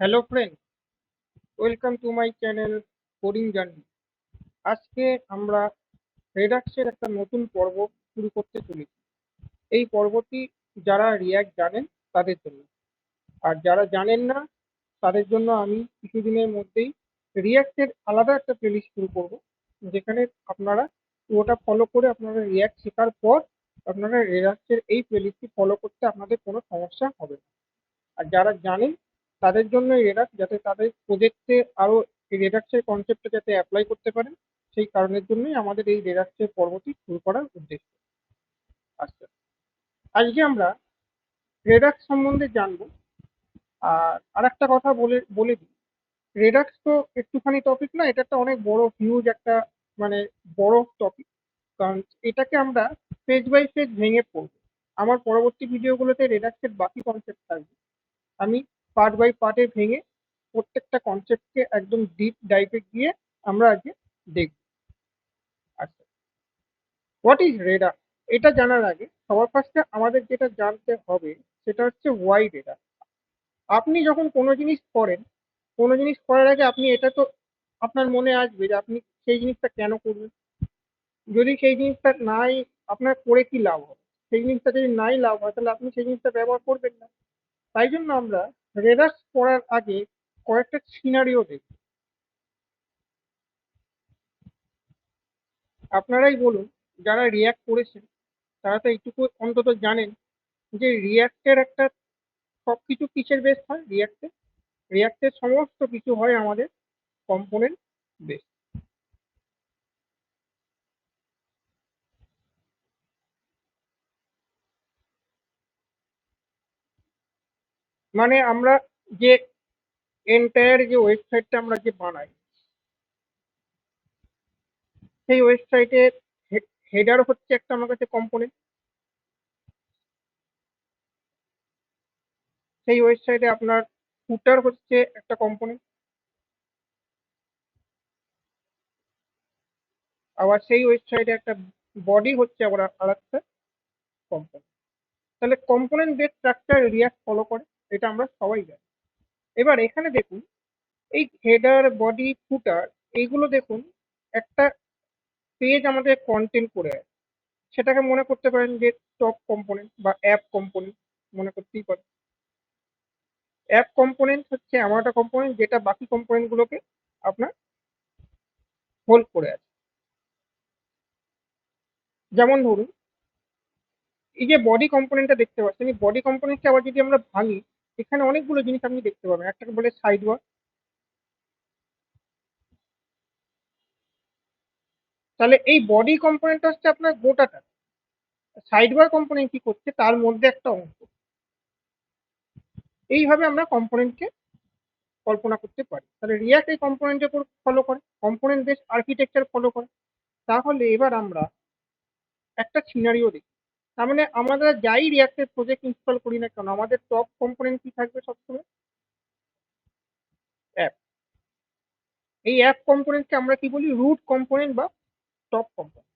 Hello friend, welcome to my channel coding journey. আজকে আমরা রেডাক্সের একটা নতুন পর্ব শুরু করতে চলেছি। এই পর্বটি যারা রিয়াক্ট জানেন তাদের জন্য, আর যারা জানেন না তাদের জন্য আমি কিছুদিনের মধ্যেই রিয়াক্টের আলাদা একটা প্লেলিস্ট শুরু করব, যেখানে আপনারা পুরোটা ফলো করে আপনারা রিয়াক্ট শেখার পর আপনারা রেডাক্সের এই প্লেলিস্টটি ফলো করতে আপনাদের কোনো সমস্যা হবে না। আর যারা জানেন তাদের জন্য রেডাক্স, যাতে তাদের প্রজেক্টে আরো এই রেডাক্সের কনসেপ্টটা যাতে অ্যাপ্লাই করতে পারেন, সেই কারণের জন্যই আমাদের এই রেডাক্সের পর্বটি শুরু করার উদ্দেশ্য। আচ্ছা, আজকে আমরা রেডাক্স সম্বন্ধে জানবো। আর আরেকটা কথা বলে বলে দিই, রেডাক্স তো একটুখানি টপিক না, এটা একটা অনেক বড় হিউজ একটা মানে বড় টপিক। কারণ এটাকে আমরা পেজ বাই পেজ ভেঙে পড়বো। আমার পরবর্তী ভিডিওগুলোতে রেডাক্সের বাকি কনসেপ্ট থাকবে। আমি পার্ট বাই পার্টে ভেঙে প্রত্যেকটা কনসেপ্টকে একদম ডিপ ডাইভে গিয়ে আমরা আজকে দেখব। আচ্ছা, হোয়াট ইজ রেডার? এটা জানার আগে সবার ফার্স্টে আমাদের যেটা জানতে হবে সেটা হচ্ছে ওয়াই রেডার। আপনি যখন কোনো জিনিস করেন, কোনো জিনিস করার আগে আপনি এটা তো আপনার মনে আসবে যে আপনি সেই জিনিসটা কেন করবেন। যদি সেই জিনিসটা নাই, আপনার করে কি লাভ হবে? সেই জিনিসটা যদি নাই লাভ হয় তাহলে আপনি সেই জিনিসটা ব্যবহার করবেন না। তাই জন্য আমরা রেডাক্স করার আগে কয়েকটা সিনারিও দেখি। আপনারাই বলুন, যারা রিয়াক্ট করেছেন তারা তো এইটুকু অন্তত জানেন যে রিয়াক্টের একটা সবকিছু কিসের বেস হয়। রিয়াক্টের সমস্ত কিছু হয় আমাদের কম্পোনেন্ট বেস। মানে আমরা যে এন্টায়ার যে ওয়েবসাইটটা আমরা যে বানাই, সেই ওয়েবসাইটের হেডার হচ্ছে একটা আমার কাছে কম্পোনেন্ট। সেই ওয়েবসাইটে আপনার ফুটার হচ্ছে একটা কম্পোনেন্ট। আবার সেই ওয়েবসাইটে একটা বডি হচ্ছে আবার আরেকটা কম্পোনেন্ট। তাহলে component base structure react follow করে, এটা আমরা সবাই জানি। এবার এখানে দেখুন, এই হেডার বডি ফুটার এইগুলো দেখুন একটা পেজ আমাদের কন্টেন্ট করে আছে। সেটাকে মনে করতে পারেন যে টপ কম্পোনেন্ট বা অ্যাপ কম্পোনেন্ট মনে করতেই পারেন। অ্যাপ কম্পোনেন্ট হচ্ছে এমন একটা কম্পোনেন্ট যেটা বাকি কম্পোনেন্ট গুলোকে আপনার হোল্ড করে আছে। যেমন ধরুন, এই যে বডি কম্পোনেন্টটা দেখতে পাচ্ছেন, এই বডি কম্পোনেন্টকে আবার যদি আমরা ভাঙি, এখানে অনেকগুলো জিনিস আপনি দেখতে পাবেন। একটাকে বলে সাইড ওয়ার। তাহলে এই বডি কম্পোনেন্টটা হচ্ছে আপনার গোটাটা। সাইড ওয়ার কম্পোনেন্ট কি করছে, তার মধ্যে একটা অংশ। এইভাবে আমরা কম্পোনেন্টকে কল্পনা করতে পারি। তাহলে রিয়াক্ট এই কম্পোনেন্টের উপর ফলো করে, কম্পোনেন্ট বেস আর্কিটেকচার ফলো করে। তাহলে এবার আমরা একটা সিনারিও দেখি। তার মানে আমরা যাই রিয়াক্টের প্রজেক্ট ইনস্টল করি না কেন, আমাদের টপ কম্পোনেন্ট কি থাকবে সবসময়? অ্যাপ। এই অ্যাপ কম্পোনেন্টকে আমরা কি বলি? রুট কম্পোনেন্ট বা টপ কম্পোনেন্ট।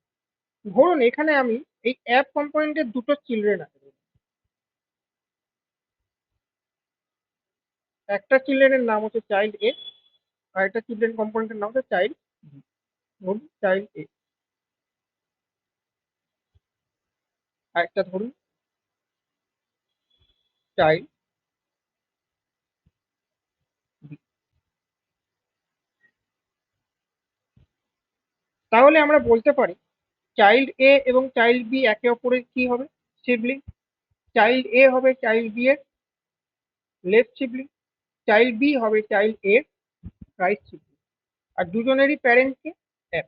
ধরুন এখানে আমি এই অ্যাপ কম্পোনেন্টের দুটো চিলড্রেন আছে। একটা চিলড্রেনের নাম হচ্ছে চাইল্ড এ, আর একটা চিলড্রেন কম্পোনেন্টের নাম হচ্ছে চাইল্ড বি। ধরুন চাইল্ড এ, আর একটা ধরুন চাইল্ড বি। তাহলে আমরা বলতে পারি চাইল্ড এ এবং চাইল্ড বি একে অপরের কি হবে? সিবলিং। চাইল্ড এ হবে চাইল্ড বি এর লেফট সিবলিং, চাইল্ড বি হবে চাইল্ড এ এর রাইট সিবলিং। আর দুজনেরই প্যারেন্টকে অ্যাপ।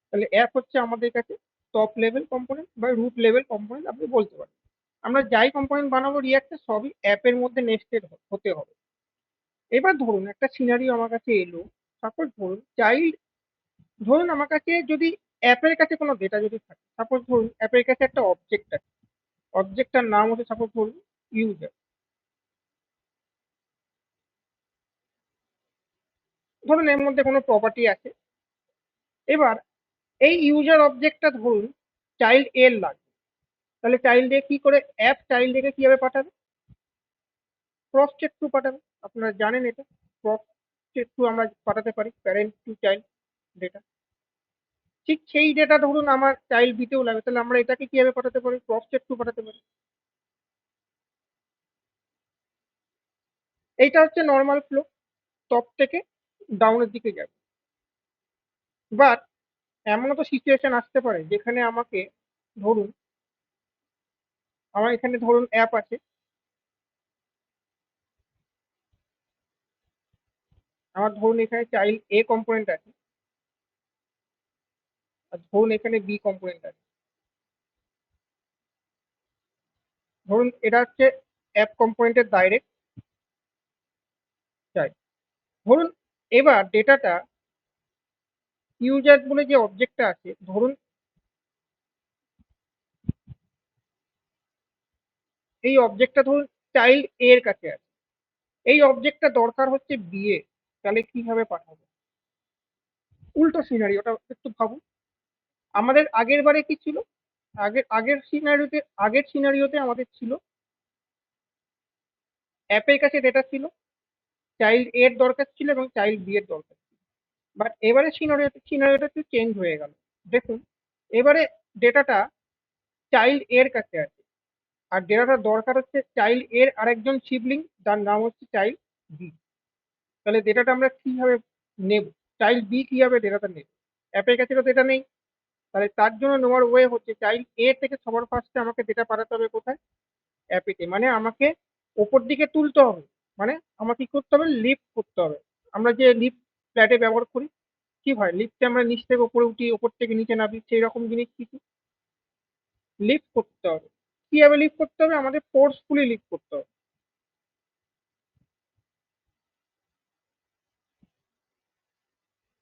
তাহলে অ্যাপ হচ্ছে আমাদের কাছে টপ লেভেল কম্পোনেন্ট বা রুট লেভেল কম্পোনেন্ট আপনি বলতে পারেন। আমরা যাই কম্পোনেন্ট বানাবো রিয়াক্টে সবই অ্যাপের মধ্যে নেস্টেড হতে হবে। এবার ধরুন একটা সিনারিও আমার কাছে এলো। সাপোজ ধরুন ধরুন আমার কাছে যদি অ্যাপের কাছে কোনো ডেটা যদি থাকে, সাপোজ ধরুন অ্যাপের কাছে একটা অবজেক্ট আছে। অবজেক্টটার নাম হচ্ছে সাপোজ ধরুন ইউজার। ধরুন এর মধ্যে কোনো প্রপার্টি আছে। এবার এই ইউজার অবজেক্টটা ধরুন চাইল্ড এর লাগবে। তাহলে চাইল্ড এ কি করে, অ্যাপ চাইল্ড একে কিভাবে পাঠাবে? ক্রস চেক টু পাঠাবে। আপনারা জানেন এটা প্রক্সের থ্রু আমরা পাঠাতে পারি প্যারেন্ট টু চাইল্ড ডেটা। ঠিক সেই ডেটা ধরুন আমার চাইল্ড বিতেও লাগে, তাহলে আমরা এটাকে কিভাবে পাঠাতে পারি? প্রক্সের থ্রু পাঠাতে পারি। এইটা হচ্ছে নর্মাল ফ্লো, টপ থেকে ডাউনের দিকে যাবে। বাট এমনও তো সিচুয়েশন আসতে পারে যেখানে আমাকে ধরুন, আমার এখানে ধরুন অ্যাপ আছে, আমার ধরুন এখানে চাইল্ড এ কম্পোনেন্ট আছে, আর ধরুন এখানে বি কম্পোনেন্ট আছে। ধরুন এটা হচ্ছে অ্যাপ কম্পোনেন্টের ডাইরেক্ট চাইল্ড। ধরুন এবার ডেটাটা ইউজার বলে যে অবজেক্টটা আছে, ধরুন এই অবজেক্টটা ধরুন চাইল্ড এ এর কাছে আছে, এই অবজেক্টটা দরকার হচ্ছে বি এ, তাহলে কিভাবে পাঠাবো? উল্টো সিনারিওটা একটু ভাবুন। আমাদের আগের বারে কি ছিল? আগের সিনারিওতে আমাদের ছিল অ্যাপের কাছে ডেটা ছিল, চাইল্ড এর দরকার ছিল এবং চাইল্ড বি এর দরকার ছিল। বাট এবারে সিনারিওটা একটু চেঞ্জ হয়ে গেল। দেখুন, এবারে ডেটাটা চাইল্ড এর কাছে আছে, আর ডেটাটা দরকার হচ্ছে চাইল্ড এর আরেকজন সিবলিং, তার নাম হচ্ছে চাইল্ড বি। তাহলে ডেটাটা আমরা কিভাবে নেব? চাইল্ড বি কিভাবে ডেটাটা নেব? অ্যাপের কাছে তো ডেটা নেই, তাহলে তার জন্য নেওয়ার ওয়ে হচ্ছে চাইল্ড এ থেকে সবার ফার্স্টে আমাকে ডেটা পাঠাতে হবে কোথায়? অ্যাপেতে। মানে আমাকে ওপর দিকে তুলতে হবে, মানে আমাকে কি করতে হবে? লিফট করতে হবে। আমরা যে লিফট ফ্ল্যাটে ব্যবহার করি, কি হয়? লিফটে আমরা নিচ থেকে উপরে উঠি, ওপর থেকে নিচে নামি, সেই রকম জিনিস কিছু লিফট করতে হবে। কিভাবে লিফট করতে হবে? আমাদের ফোর্সফুলি লিফট করতে হবে।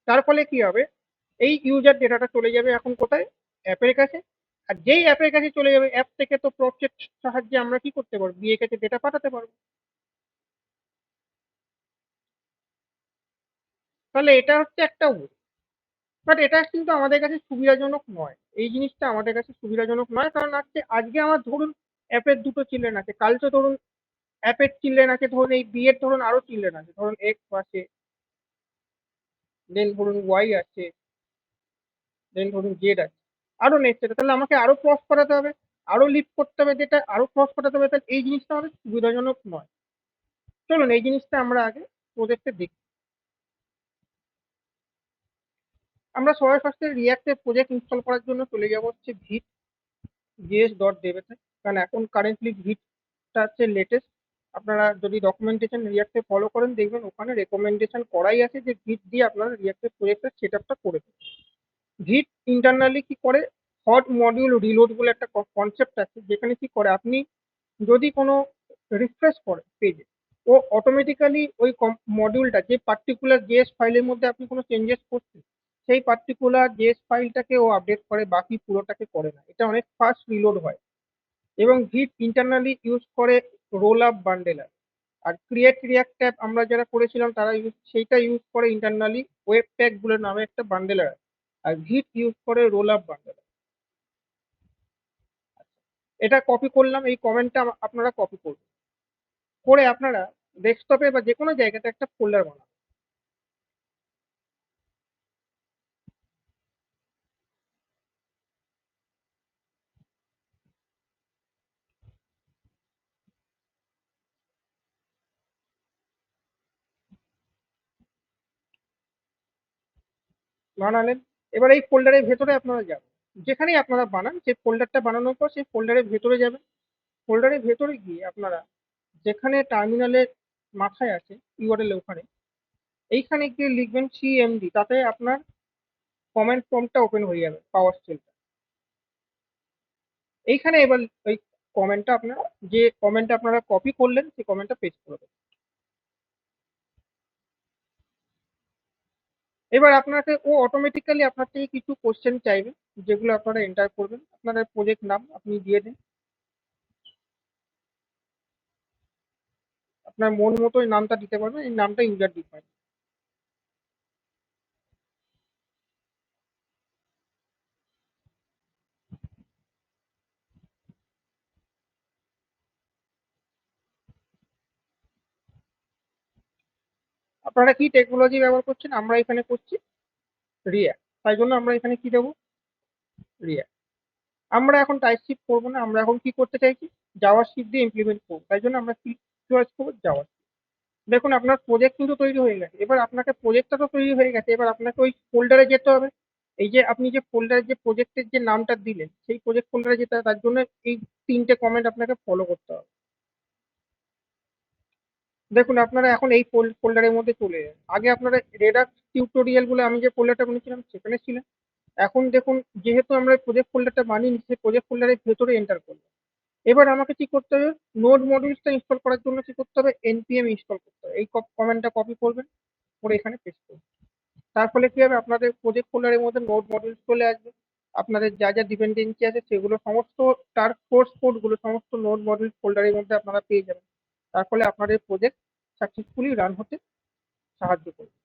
তার ফলে কি হবে? এই ইউজার ডেটাটা চলে যাবে এখন কোথায়? অ্যাপের কাছে। আর যেই অ্যাপের কাছে চলে যাবে, অ্যাপ থেকে তো প্রক্সির সাহায্যে আমরা কি করতে পারবো? বিয়ে কাছে ডেটা পাঠাতে পারবো। তাহলে এটা হচ্ছে একটা ওয়ে। বাট এটা কিন্তু আমাদের কাছে সুবিধাজনক নয়। এই জিনিসটা আমাদের কাছে সুবিধাজনক নয়, কারণ আজকে আজকে আমার ধরুন অ্যাপের দুটো চিলড্রেন আছে, কালকে ধরুন অ্যাপের চিলড্রেন আছে, ধরুন এই বিয়ের ধরুন আরো চিলড্রেন আছে, ধরুন এক্স আছে, দেন ধরুন ওয়াই আছে, দেন ধরুন জেড আছে, আরো নেক্সট আছে। তাহলে আমাকে আরো ক্রস করাতে হবে, আরো লিফট করতে হবে, যেটা আরো ক্রস করাতে হবে। তাহলে এই জিনিসটা আমাদের সুবিধাজনক নয়। চলুন এই জিনিসটা আমরা আগে প্রজেক্টে দেখি। আমরা সবাই ফার্স্টে রিয়াক্টের প্রজেক্ট ইনস্টল করার জন্য চলে যাবো হচ্ছে ভিট js.dev তে। কারণ এখন কারেন্টলি ভিটটা হচ্ছে লেটেস্ট। আপনারা যদি ডকুমেন্টেশন রিয়াক্টে ফলো করেন, দেখবেন ওখানে রেকমেন্ডেশন করাই আছে যে ভিট দিয়ে আপনারা রিয়াক্টের প্রজেক্টের সেট আপটা করে দেবেন। ভিট ইন্টারনালি কি করে? হট মডিউল রিলোড বলে একটা কনসেপ্ট আছে, যেখানে কি করে আপনি যদি কোনো রিফ্রেশ করেন পেজে, ও অটোমেটিক্যালি ওই মডিউলটা, যে পার্টিকুলার জেএস ফাইলের মধ্যে আপনি কোনো চেঞ্জেস করছেন, সেই পার্টিকুলার জেএস ফাইলটাকে ও আপডেট করে, বাকি পুরোটাকে করে না। এটা অনেক ফাস্ট রিলোড হয়। এবং ভিট ইন্টারনালি ইউজ করে রোল আপ বান্ডেলার। আর ক্রিয়েট রিয়াক্ট ট্যাব আমরা যারা করেছিলাম তারা সেইটা ইউজ করে ইন্টারনালি ওয়েব প্যাক গুলো নামে একটা বান্ডেলার। আর ভিট ইউজ করে রোল আপ বান্ডেলার। এটা কপি করলাম, এই কমেন্টটা আপনারা কপি করবেন, করে আপনারা ডেস্কটপে বা যে কোনো জায়গাতে একটা ফোল্ডার বানাবেন। বানালেন, এবার এই ফোল্ডারের ভেতরে আপনারা যাবেন, যেখানেই আপনারা বানান সেই ফোল্ডারটা বানানোর পর সেই ফোল্ডারের ভেতরে যাবেন। ফোল্ডারের ভেতরে গিয়ে আপনারা যেখানে টার্মিনালের মাথায় আছে ইউআরএল, ওখানে এইখানে গিয়ে লিখবেন সিএমডি, তাতে আপনার কমেন্ট প্রম্পটটা ওপেন হয়ে যাবে, পাওয়ার শেলটা। এইখানে এবার ওই কমেন্টটা আপনারা, যে কমেন্টটা আপনারা কপি করলেন সেই কমেন্টটা পেস্ট করে দেবেন। এবার আপনাকে ও অটোমেটিক্যালি আপনার থেকে কিছু কোশ্চেন চাইবে, যেগুলো আপনারা এন্টার করবেন। আপনাদের প্রজেক্ট নাম আপনি দিয়ে দিন, আপনার মন মতো এই নামটা দিতে পারবেন, এই নামটা ইউজার ডিফাইন। আপনারা কি টেকনোলজি ব্যবহার করছেন? আমরা এখানে করছি রিয়াক্ট, তাই জন্য আমরা এখানে কি দেবো? রিয়াক্ট। আমরা এখন টাইপস্ক্রিপ্ট করবো না, আমরা এখন কি করতে চাইছি? জাভাস্ক্রিপ্ট দিয়ে ইমপ্লিমেন্ট করবো, তাই জন্য আমরা কি চয়েস করবো? জাভাস্ক্রিপ্ট। দেখুন আপনার প্রজেক্ট কিন্তু তৈরি হয়ে গেছে। এবার আপনাকে প্রজেক্টটা তো তৈরি হয়ে গেছে, এবার আপনাকে ওই ফোল্ডারে যেতে হবে। এই যে আপনি যে ফোল্ডারে যে প্রজেক্টের যে নামটা দিলেন সেই প্রজেক্ট ফোল্ডারে যেতে হবে, তার জন্য এই 3টে কমেন্ট আপনাকে ফলো করতে হবে। দেখুন আপনারা এখন এই ফোল্ডারের মধ্যে চলে যান। আগে আপনারা রেডাক্স টিউটোরিয়াল বলে আমি যে ফোল্ডারটা বানিয়েছিলাম সেখানে ছিলেন। এখন দেখুন যেহেতু আমরা প্রজেক্ট ফোল্ডারটা বানিয়ে সেই প্রজেক্ট ফোল্ডারের ভেতরে এন্টার করবো। এবার আমাকে কি করতে হবে? নোড মডিউলসটা ইনস্টল করার জন্য কি করতে হবে? npm ইনস্টল করতে হবে। এই কমেন্টটা কপি করবেন, করে এখানে পেস্ট করবেন। তার ফলে কি হবে? আপনাদের প্রজেক্ট ফোল্ডারের মধ্যে নোড মডিউলস চলে আসবে। আপনাদের যা যা ডিপেন্ডেন্সি আছে সেগুলো সমস্ত, তার সোর্স কোড গুলো সমস্ত নোড মডিউলস ফোল্ডারের মধ্যে আপনারা পেয়ে যাবেন। তার ফলে আপনাদের প্রজেক্ট সাকসেসফুলি রান হতে সাহায্য করবে।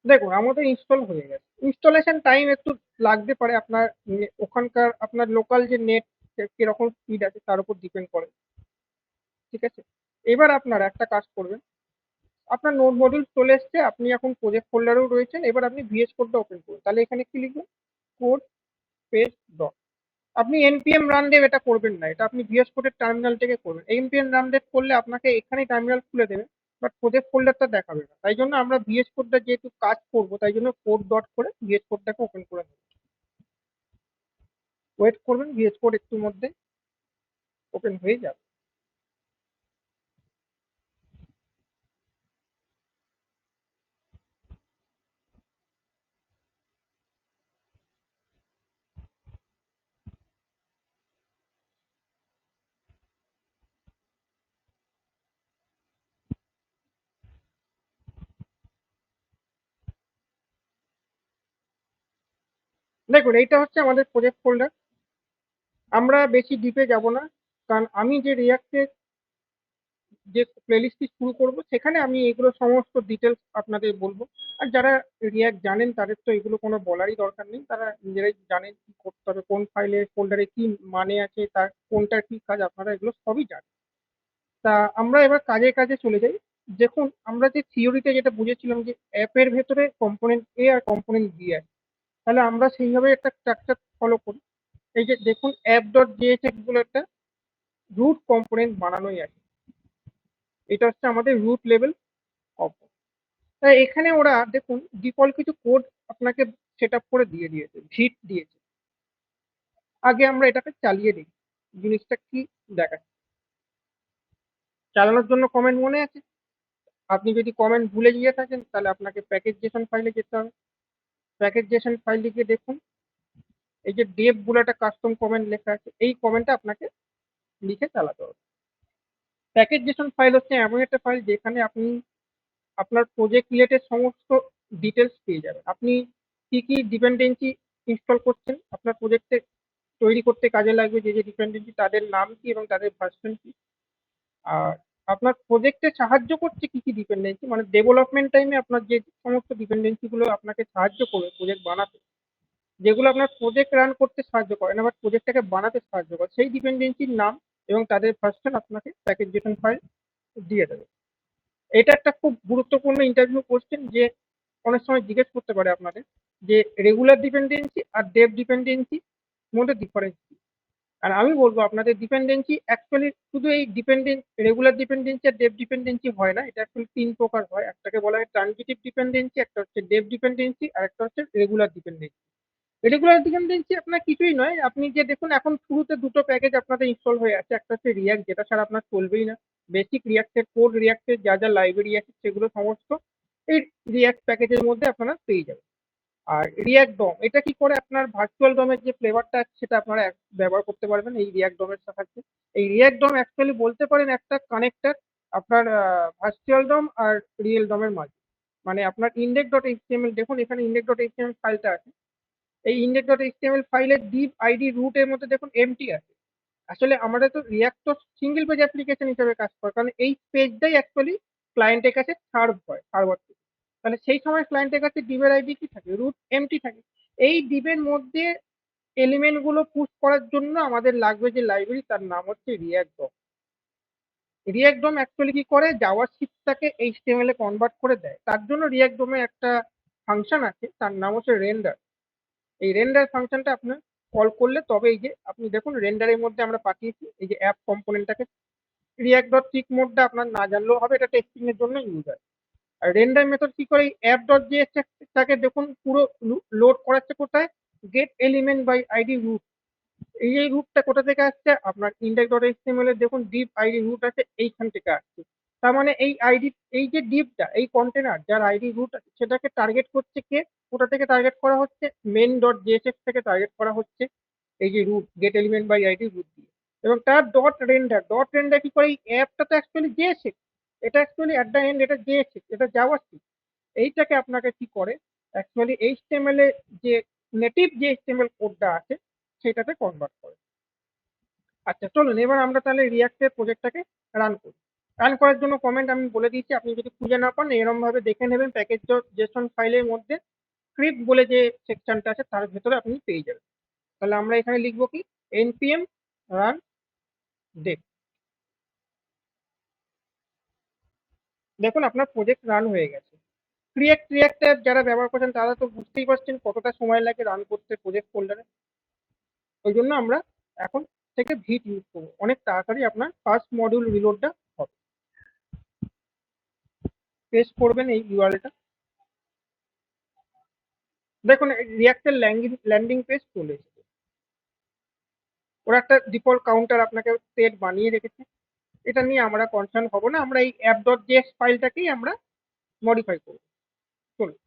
দেখুন আমাদের ইনস্টল হয়ে গেছে। ইনস্টলেশন টাইম একটু লাগতে পারে, আপনার ওখানকার আপনার লোকাল যে নেট কিরকম স্পিড আছে তার উপর ডিপেন্ড করে। ঠিক আছে, এবার আপনারা একটা কাজ করবেন। আপনার নোড মডিউল চলে এসছে, আপনি এখন প্রজেক্ট ফোল্ডারেও রয়েছেন। এবার আপনি ভিএস কোডটা ওপেন করুন। তাহলে এখানে কি লিখবেন? Code space dot. আপনি npm রান দেব এটা করবেন না, এটা আপনি ভিএস কোডের টার্মিনাল থেকে করবেন। npm রান দেব করলে আপনাকে এখানেই টার্মিনাল খুলে দেবে, বাট প্রজেক্ট ফোল্ডারটা দেখাবে না। তাই জন্য আমরা ভিএস কোডটা যেহেতু কাজ করবো, তাই জন্য কোড ডট করে ভিএস কোডটাকে ওপেন করে নেব। ওয়েট করবেন, ভিএস কোড একটু মধ্যে ওপেন হয়ে যাবে। দেখুন এইটা হচ্ছে আমাদের প্রজেক্ট ফোল্ডার। আমরা বেশি ডিপে যাব না, কারণ আমি যে রিয়াক্টের যে প্লেলিস্টটি শুরু করব সেখানে আমি এগুলো সমস্ত ডিটেলস আপনাদের বলবো। আর যারা রিয়াক্ট জানেন তাদের তো এগুলো কোনো বলারই দরকার নেই, তারা নিজেরাই জানেন কি করতে হবে, কোন ফাইলে ফোল্ডারে কি মানে আছে, তার কোনটার কি কাজ, আপনারা এগুলো সবই জানেন। তা আমরা এবার কাজে কাজে চলে যাই। দেখুন আমরা যে থিওরিতে যেটা বুঝেছিলাম যে অ্যাপের ভেতরে কম্পোনেন্ট এ আর কম্পোনেন্ট বি আছে, তাহলে আমরা সেইভাবে একটা স্ট্রাকচার ফলো করি। এই যে দেখুন অ্যাপ ডট জেএসএক্স বলে একটা রুট কম্পোনেন্ট বানানোই আছে। এটা হচ্ছে আমাদের রুট লেভেল কম্পোনেন্ট। তাই এখানে ওরা দেখুন ডিফল্ট কিছু কোড আপনাকে সেট আপ করে দিয়ে দিয়েছে, ভিট দিয়েছে। আগে আমরা এটাকে চালিয়ে দিই, জিনিসটা কি দেখাচ্ছে। চালানোর জন্য কমেন্ট মনে আছে? আপনি যদি কমেন্ট ভুলে গিয়ে থাকেন তাহলে আপনাকে প্যাকেজ জেসন ফাইলে যেতে হবে। প্যাকেজ জেসন ফাইলে গিয়ে দেখুন এই যে ডেভ বলে একটা কাস্টম কমেন্ট লেখা আছে, এই কমেন্টটা আপনাকে লিখে চালাতে হবে। প্যাকেজ জেসন ফাইল হচ্ছে এমন একটা ফাইল যেখানে আপনি আপনার প্রজেক্ট রিলেটেড সমস্ত ডিটেলস পেয়ে যাবেন। আপনি কি কি ডিপেন্ডেন্সি ইনস্টল করছেন, আপনার প্রজেক্টে তৈরি করতে কাজে লাগবে যে যে ডিপেন্ডেন্সি, তাদের নাম কি এবং তাদের ভার্সন কি, আর আপনার প্রজেক্টে সাহায্য করছে কি কি ডিপেন্ডেন্সি, মানে ডেভেলপমেন্ট টাইমে আপনার যে সমস্ত ডিপেন্ডেন্সি গুলো আপনাকে সাহায্য করবে প্রজেক্ট বানাতে, যেগুলো আপনার প্রজেক্ট রান করতে সাহায্য করে না বাট প্রজেক্টটাকে বানাতে সাহায্য করে, সেই ডিপেন্ডেন্সির নাম এবং তাদের ভার্সন আপনাকে প্যাকেজ জেসন ফাইল দিয়ে দেবে। এটা একটা খুব গুরুত্বপূর্ণ ইন্টারভিউ কোশ্চেন, যে অনেক সময় জিজ্ঞেস করতে পারে আপনাদের যে রেগুলার ডিপেন্ডেন্সি আর ডেভ ডিপেন্ডেন্সি মধ্যে ডিফারেন্স কি। আর আমি বলবো আপনাদের ডিপেন্ডেন্সি অ্যাকচুয়ালি শুধু এই রেগুলার ডিপেন্ডেন্সি আর ডেপ ডিপেন্ডেন্সি হয় না, এটা অ্যাকচুয়ালি তিন প্রকার হয়। একটাকে বলা হয় ট্রানজিটিভ ডিপেন্ডেন্সি, একটা হচ্ছে ডেপ ডিপেন্ডেন্সি, আর একটা হচ্ছে রেগুলার ডিপেন্ডেন্সি। রেগুলার ডিপেন্ডেন্সি আপনার কিছুই নয়, আপনি যে দেখুন এখন শুরুতে দুটো প্যাকেজ আপনাদের ইনস্টল হয়ে আছে, একটা হচ্ছে রিয়াক্ট যেটা ছাড়া আপনার চলবেই না। বেসিক রিয়াক্টের কোড রিয়াক্টের যা যা লাইব্রেরি আছে সেগুলো সমস্ত এই রিয়াক্ট প্যাকেজের মধ্যে আপনারা পেয়ে যাবেন। আর রিয়াক্ট ডম এটা কি করে, আপনার ভার্চুয়াল ডমের যে ফ্লেভারটা আছে সেটা আপনারা ব্যবহার করতে পারবেন এই রিয়াক্ট ডমের সাহায্যে। এই রিয়াক্ট ডম অ্যাকচুয়ালি বলতে পারেন একটা কানেক্টর আপনার ভার্চুয়াল ডম আর রিয়েল ডমের মাঝে। মানে আপনার ইন্ডেক্স ডট এইচটিএমএল, দেখুন এখানে ইন্ডেক্স ডট এইচটিএমএল ফাইলটা আছে। এই ইন্ডেক্স ডট এইচটিএমএল ফাইলের ডিপ আইডি রুট এর মধ্যে দেখুন এমটি আছে। আসলে আমাদের তো রিয়াক্ট তো সিঙ্গেল পেজ অ্যাপ্লিকেশন হিসেবে কাজ করে, কারণ এই পেজটাই অ্যাকচুয়ালি ক্লায়েন্টের কাছে সার্ভ হয় সার্ভার থেকে। তাহলে সেই সময় ক্লায়েন্টের কাছে ডিবের আইডি কি থাকে, রুট এমটি থাকে। এই ডিবের মধ্যে এলিমেন্ট গুলো পুশ করার জন্য আমাদের লাগবে যে লাইব্রেরি, তার নাম হচ্ছে রিয়াক্ট ডম। রিয়াক্ট ডম অ্যাকচুয়ালি কি করে, জাভাস্ক্রিপ্টটাকে এইচটিএমএল এ কনভার্ট করে দেয়। তার জন্য রিয়াক্ট ডোমে একটা ফাংশন আছে, তার নাম হচ্ছে রেন্ডার। এই রেন্ডার ফাংশনটা আপনার কল করলে তবে এই যে আপনি দেখুন রেন্ডারের মধ্যে আমরা পাঠিয়েছি এই যে অ্যাপ কম্পোনেন্টটাকে। রিয়াক্ট ডট ক্লিক মোডটা আপনার না জানলেও হবে, এটা টেস্টিং এর জন্য ইউজ হয়। আর রেন্ডার মেথড কি করে, অ্যাপ ডট জেএস টাকে দেখুন পুরো লোড করাচ্ছে কোথায়, get element by ID root. এই যে রুটটা কোথা থেকে আসছে, আপনার ইন্ডেক্স ডট এইচটিএমএল এর দেখুন ডিপ আইডি রুট আছে, এইখান থেকে আসছে। তার মানে এই আইডি, এই যে ডিপটা, এই কন্টেনার যার আইডি রুট আছে সেটাকে টার্গেট করছে কে, কোথা থেকে টার্গেট করা হচ্ছে, মেন ডট জেএসএক্স থেকে টার্গেট করা হচ্ছে এই যে root, get element by ID root দিয়ে। এবং তার ডট রেন্ডার কি করে, এই অ্যাপটা তো অ্যাকচুয়ালি জেএসএক্স, এটা অ্যাকচুয়ালি অ্যাট দ্য এন্ড এটা জেএসএক্স, এটা জাভাস্ক্রিপ্ট। এইটাকে আপনাকে কি করে, অ্যাকচুয়ালি এইচটিএমএল এর যে নেটিভ যে এইচটিএমএল কোডটা আছে সেটাতে কনভার্ট করে। আচ্ছা চলুন এবার আমরা তাহলে রিয়াক্টের প্রজেক্টটাকে রান করি। রান করার জন্য কমেন্ট আমি বলে দিয়েছি, আপনি যদি খুঁজে না পান এরকম ভাবে দেখে নেবেন প্যাকেজ জেসন ফাইলের মধ্যে স্ক্রিপ্ট বলে যে সেকশনটা আছে তার ভেতরে আপনি পেয়ে যাবেন। তাহলে আমরা এখানে লিখবো কি, npm run dev। দেখুন আপনার প্রজেক্ট রান হয়ে গেছে। রিয়াক্টর যারা ব্যবহার করছেন তারা তো বুঝতেই পারছেন কতটা সময় লাগে রান করতে প্রজেক্ট ফোল্ডারে। ওই জন্য আমরা এখন থেকে ভিট ইউজ করবো, অনেক তাড়াতাড়ি আপনার ফার্স্ট মডিউল রিলোডটা হবে। পেস্ট করবেন এই ইউআরএলটা। দেখুন রিয়াক্টের ল্যান্ডিং পেজ চলে এসেছে। ওরা একটা ডিফল্ট কাউন্টার আপনাকে সেট বানিয়ে রেখেছে, এটা নিয়ে আমরা কনসার্ন হব না, আমরা এই অ্যাপ ডট জেএস ফাইলটাকেই আমরা মডিফাই করব। চলুন,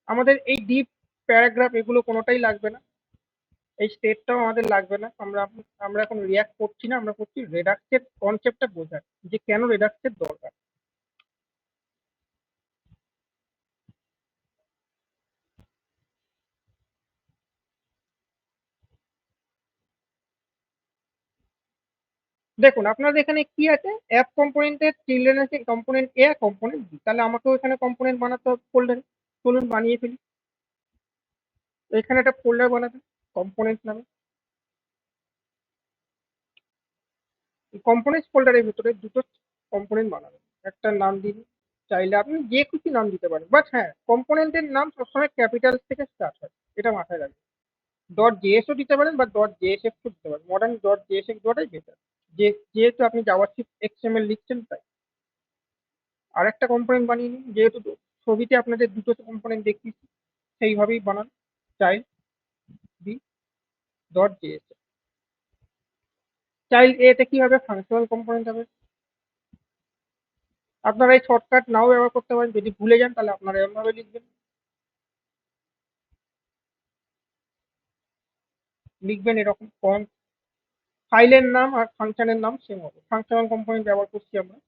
আমাদের এই ডিপ প্যারাগ্রাফ এগুলো কোনোটাই লাগবে না, এই স্টেটটাও আমাদের লাগবে না। আমরা আমরা এখন রিয়াক্ট করছি না, আমরা করছি রেডাক্সের কনসেপ্টটা বোঝার, যে কেন রেডাক্সের দরকার। দেখুন আপনাদের এখানে কি আছে, অ্যাপ কম্পোনেন্টের চিলড্রেন আছে, কম্পোনেন্ট এ কম্পোনেন্ট বি, তাহলে আমাকেও এখানে কম্পোনেন্ট বানাতে হবে ফোল্ডারে। চলুন বানিয়ে ফেলি। এখানে একটা ফোল্ডার বানাতে কম্পোনেন্ট নামে। কম্পোনেন্ট ফোল্ডারের ভিতরে দুটো কম্পোনেন্ট বানাবেন, একটা নাম দিন, চাইলে আপনি যে খুশি নাম দিতে পারেন, বাট হ্যাঁ কম্পোনেন্টের নাম সবসময় ক্যাপিটাল থেকে স্টার্ট হয়, এটা মাথায় রাখবেন। ডট জেএসও দিতে পারেন বা ডট জেএসএক্সও দিতে পারেন, মডার্ন ডট জেএসএক্স ডটাই বেটার, যেহেতু আপনি জাভাস্ক্রিপ্ট এক্সএমএল লিখছেন তাই। আর একটা কম্পোনেন্ট বানিয়ে নিন, যেহেতু ছবিতে আপনাদের দুটো কম্পোনেন্ট দেখিয়েছি সেইভাবেই বানান, child B dot JSX. Child এতে কি হবে, ফাংশনাল কম্পোনেন্ট হবে। আপনারা এই শর্টকাট নাও ব্যবহার করতে পারেন, যদি ভুলে যান তাহলে আপনারা এরকমভাবে লিখবেন, লিখবেন এরকম ফাইলের নাম আর ফাংশনের নাম সেম হবে, ফাংশনাল কম্পোনেন্ট ব্যবহার করছি আমরা।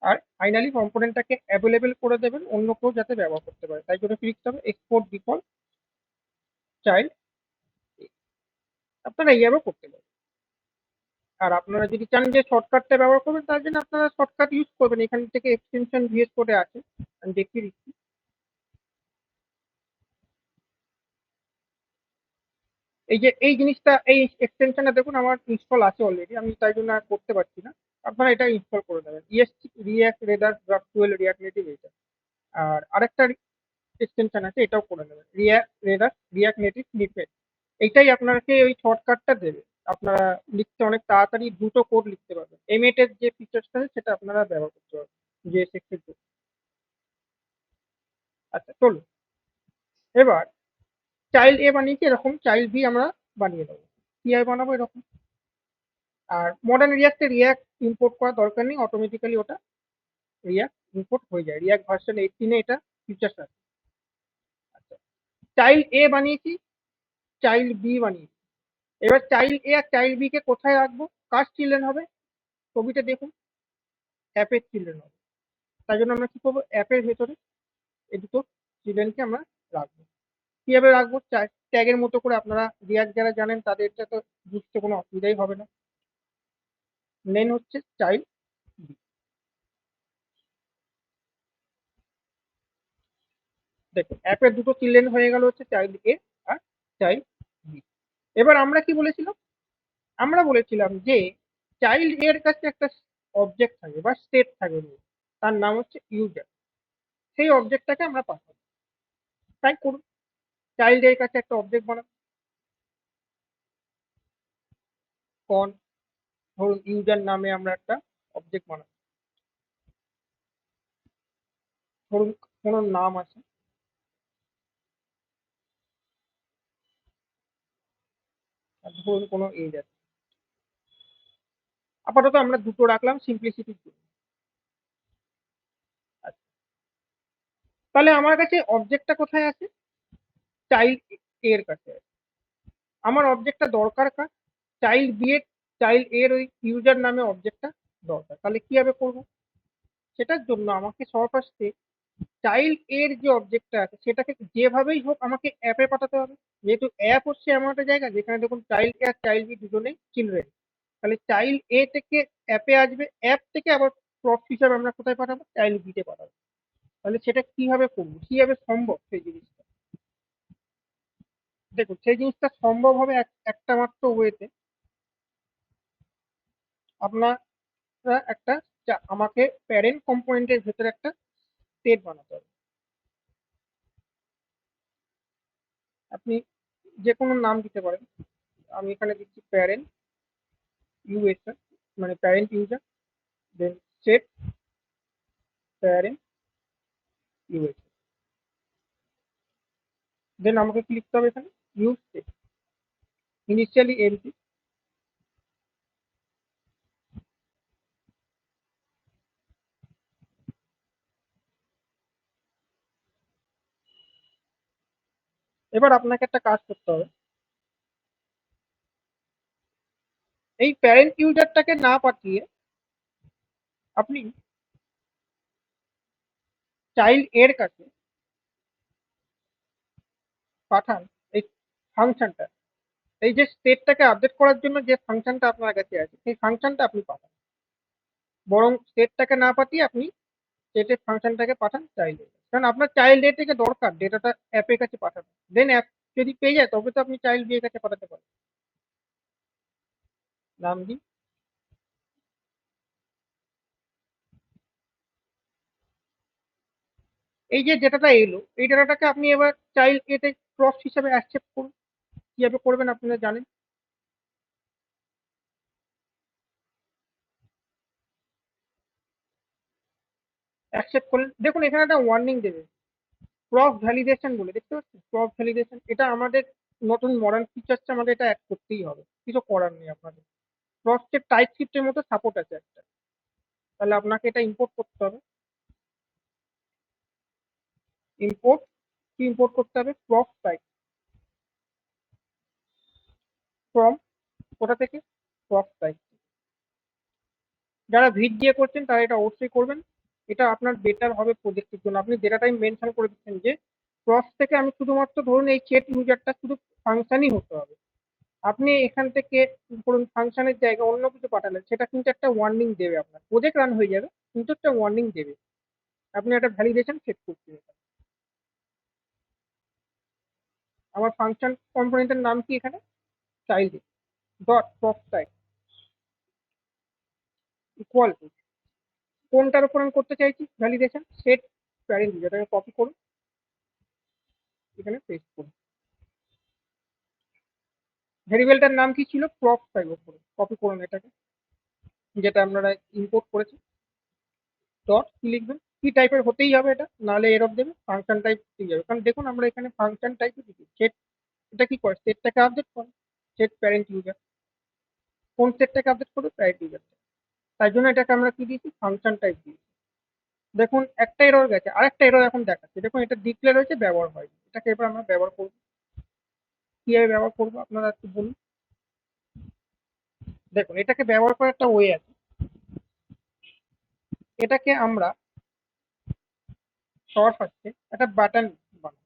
আর ফাইনালি কম্পোনেন্টটাকে অ্যাভেলেবেল করে দেবেন অন্য কেউ যাতে ব্যবহার করতে পারে, তাই জন্য ক্লিক হবে এক্সপোর্ট ডিফল্ট চাইল্ড। আপনারা এইভাবে করতে পারেন। আর আপনারা যদি চান যে শর্টকাটটা ব্যবহার করবেন তার জন্য আপনারা শর্টকাট ইউজ করবেন, এখান থেকে এক্সটেনশন ভিএস কোডে আছে, আমি দেখিয়ে দিচ্ছি। এই জিনিসটা, এই এক্সটেনশনটা দেখুন আমার ইনস্টল আছে অলরেডি, আমি তাই জন্য আর করতে পারছি না। আপনারা এটা ইনস্টল করে দেবেন, EST react reader GraphQL react native এটা। আর আরেকটা এক্সটেনশন আছে, এটাও করে নেবেন, রিয়াক্ট রেডার রিয়াক্ট নেটিভ লিখে। এইটাই আপনাকে ওই শর্টকাটটা দেবে, আপনারা লিখতে অনেক তাড়াতাড়ি দ্রুত কোড লিখতে পারবেন। এমএট এর যে ফিচার্সটা আছে সেটা আপনারা ব্যবহার করতে পারবেন জেএসএক্স এর জন্য। আচ্ছা চলুন, এবার চাইল্ড এ বানিয়েছি, এরকম চাইল্ড বি আমরা বানিয়ে দেবো। কিভাবে বানাবো এরকম। আর মডার্ন রিয়াক্টে রিয়াক্ট ইম্পোর্ট করার দরকার নেই, অটোমেটিক্যালি ওটা রিয়াক্ট ইম্পোর্ট হয়ে যায়, রিয়াক্ট ভার্সন 18 এটা ফিচার্স আছে। আচ্ছা, চাইল্ড এ বানিয়েছি, চাইল্ড বি বানিয়েছি। এবার চাইল্ড এ আর চাইল্ড বি কে কোথায় রাখবো, কার চিলড্রেন হবে, ছবিটা দেখুন, অ্যাপের চিলড্রেন হবে। তাই জন্য আমরা কি করবো, অ্যাপের ভেতরে এই দুটো চিলড্রেনকে আমরা রাখবো। কিভাবে রাখবো, ট্যাগের মতো করে, আপনারা রিয়াক্ট যারা জানেন তাদেরটা তো বুঝতে কোনো অসুবিধাই হবে না। নেন হচ্ছে চাইল্ড বি। দেখুন অ্যাপের দুটো চিলড্রেন হয়ে গেল হচ্ছে চাইল্ড এ আর চাইল্ড বি। এবার আমরা কি বলেছিলাম, আমরা বলেছিলাম যে চাইল্ড এর কাছে একটা অবজেক্ট থাকে বা স্টেট থাকে, তার নাম হচ্ছে ইউজার। সেই অবজেক্টটাকে আমরা পাঠাবো। তাই করুন, চাইল্ড এর কাছে একটা অবজেক্ট বানাবো, কোন ধরুন ইউজার নামে আমরা একটা অবজেক্ট বানাবো। ধরুন কোনো নাম আছে, আর ধরুন কোনো এজ আছে। আপাতত আমরা দুটো রাখলাম সিম্পলিসিটির জন্য। আচ্ছা, তাহলে আমার কাছে অবজেক্টটা কোথায় আছে, চাইল্ড এর কাছে আছে। আমার অবজেক্টটা দরকার কার, চাইল্ড বি এর, চাইল্ড এর ওই ইউজার নামে অবজেক্টটা দরকার। তাহলে কিভাবে করবো, সেটার জন্য আমাকে সর্বফার্স্টে চাইল্ড এর যে অবজেক্টটা আছে সেটাকে যেভাবেই হোক আমাকে অ্যাপে পাঠাতে হবে। যেহেতু অ্যাপ হচ্ছে এমন একটা জায়গা যেখানে দেখুন চাইল্ড এ আর চাইল্ড বি দুজনেই চিলড্রেন। তাহলে চাইল্ড এ থেকে অ্যাপে আসবে, অ্যাপ থেকে আবার প্রপ হিসাবে আমরা কোথায় পাঠাবো, চাইল্ড বি তে পাঠাবো। তাহলে সেটা কিভাবে করবো, কিভাবে সম্ভব সেই জিনিসটা। দেখুন সেই জিনিসটা সম্ভব হবে একটা মাত্র ওয়েতে। আপনারা একটা আমাকে প্যারেন্ট কম্পোনেন্টের ভেতরে একটা স্টেট বানাতে হবে। আপনি যে কোনো নাম দিতে পারেন, আমি এখানে দিচ্ছি প্যারেন্ট ইউএসআর, মানে প্যারেন্ট ইউজার, দেন সেট প্যারেন্ট ইউএসআর। দেন আমাকে কি লিখতে হবে এখানে, ইউজ সেট ইনিশিয়ালি এমটি। এবার আপনাকে একটা কাজ করতে হবে, এই প্যারেন্ট ইউজারটাকে না পাঠিয়ে আপনি চাইল্ড এর কাছে পাঠান এই ফাংশনটা, এই যে স্টেটটাকে আপডেট করার জন্য যে ফাংশনটা আপনার কাছে আছে সেই ফাংশনটা আপনি পাঠান। বরং স্টেটটাকে না পাঠিয়ে আপনি স্টেটের ফাংশনটাকে পাঠান চাইল্ড এ, কারণ আপনার চাইল্ড এ থেকে দরকার ডেটাটা অ্যাপের কাছে পাঠানো। দেন অ্যাপ যদি পেয়ে যায় তবে তো আপনি চাইল্ড বি এর কাছে পাঠাতে পারেন। নাম দিন, এই যে ডেটাটা এলো এই ডেটাটাকে আপনি এবার চাইল্ড এতে ক্রস হিসাবে অ্যাকসেপ্ট করুন। কিভাবে করবেন আপনারা জানেন। অ্যাকসেপ্ট করলেন, দেখুন এখানে একটা ওয়ার্নিং দেবে, ক্রস ভ্যালিডেশন বলে, দেখতে পাচ্ছেন ক্রস ভ্যালিডেশন, এটা আমাদের নতুন মডার্ন ফিচার্স, আমাদের এটা অ্যাড করতেই হবে, কিছু করার নেই আপনাদের। ক্রসের টাইপ শিফটের মতো সাপোর্ট আছে একটা, তাহলে আপনাকে এটা ইম্পোর্ট করতে হবে। ইম্পোর্ট, কি ইম্পোর্ট করতে হবে, ক্রস টাইপ ফ্রম, কোথা থেকে, ক্রস টাইপ। যারা ভিড দিয়ে করছেন তারা এটা অবশ্যই করবেন, এটা আপনার বেটার হবে প্রজেক্টের জন্য। আপনি ডেটা টাইম মেনশন করে দিচ্ছেন যে ক্রস থেকে আমি শুধুমাত্র ধরুন এই চেট ইউজারটা শুধু ফাংশনই হতে হবে। আপনি এখান থেকে ধরুন ফাংশনের জায়গায় অন্য কিছু পাঠালেন, সেটা কিন্তু একটা ওয়ার্নিং দেবে, আপনার প্রজেক্ট রান হয়ে যাবে কিন্তু একটা ওয়ার্নিং দেবে। আপনি একটা ভ্যালিডেশন সেট করতে হবে। আমার ফাংশন কম্পোনেন্টের নাম কি এখানে child dot prop type equal to কোনটার উপর আমি করতে চাইছি ভ্যালিডেশন সেট প্যারেন্ট যেটাকে কপি করুন এখানে পেস্ট করুন। ভেরিয়েবলটার নাম কি ছিল প্রপ টাইপ উপরে কপি করুন এটাকে যেটা আপনারা ইম্পোর্ট করেছি ডট কি লিখবেন কি টাইপের হতেই হবে এটা নাহলে এরর দেবে ফাংশন টাইপ দিয়ে যাবে কারণ দেখুন আমরা এখানে ফাংশন টাইপে দিচ্ছি সেট এটা কি করে সেটটাকে আপডেট করে সেট প্যারেন্ট ইউজার কোন সেটটাকে আপডেট করবে প্যারেন্ট ইউজার তাই জন্য এটাকে আমরা কি দিয়েছি ফাংশন টাইপ দিয়েছি। দেখুন একটা এরর গেছে আরেকটা এরর এখন দেখাচ্ছে দেখুন এটা ডিক্লেয়ার হয়েছে ব্যবহার হয় এটাকে এবার আমরা ব্যবহার করবো কিভাবে ব্যবহার করবো আপনারা একটু বলুন। দেখুন এটাকে ব্যবহার করার একটা ওয়ে আছে এটাকে আমরা সবার ফার্স্টে একটা বাটন বানাবো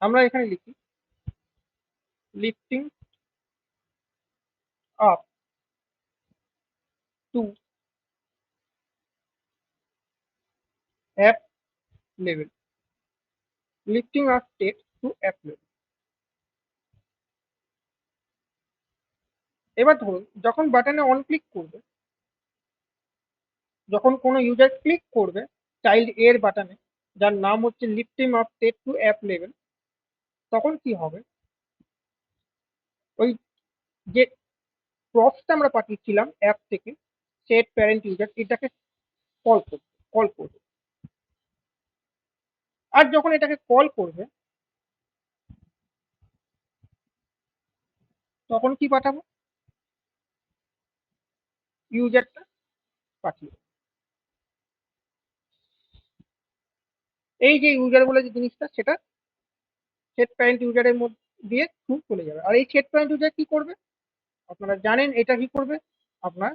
আমরা এখানে লিখি lifting up to app level lifting up state to app level. এবার ধরুন যখন বাটনে অন ক্লিক করবে যখন কোনো ইউজার ক্লিক করবে চাইল্ড এর বাটনে যার নাম হচ্ছে lifting up state to app level তখন কি হবে ওই যে প্রপসটা আমরা পাঠিয়েছিলাম অ্যাপ থেকে সেট প্যারেন্ট ইউজার এটাকে কল করবে আর যখন এটাকে কল করবে তখন কি পাঠাবো ইউজারটা পাঠিয়ে দেবো। এই যে ইউজার বলে যে জিনিসটা সেটা সেট প্যারেন্ট ইউজারের মধ্যে দিয়ে থ্রু চলে যাবে আর এই সেট প্যারেন্ট ইউজার কি করবে আপনারা জানেন এটা কি করবে আপনার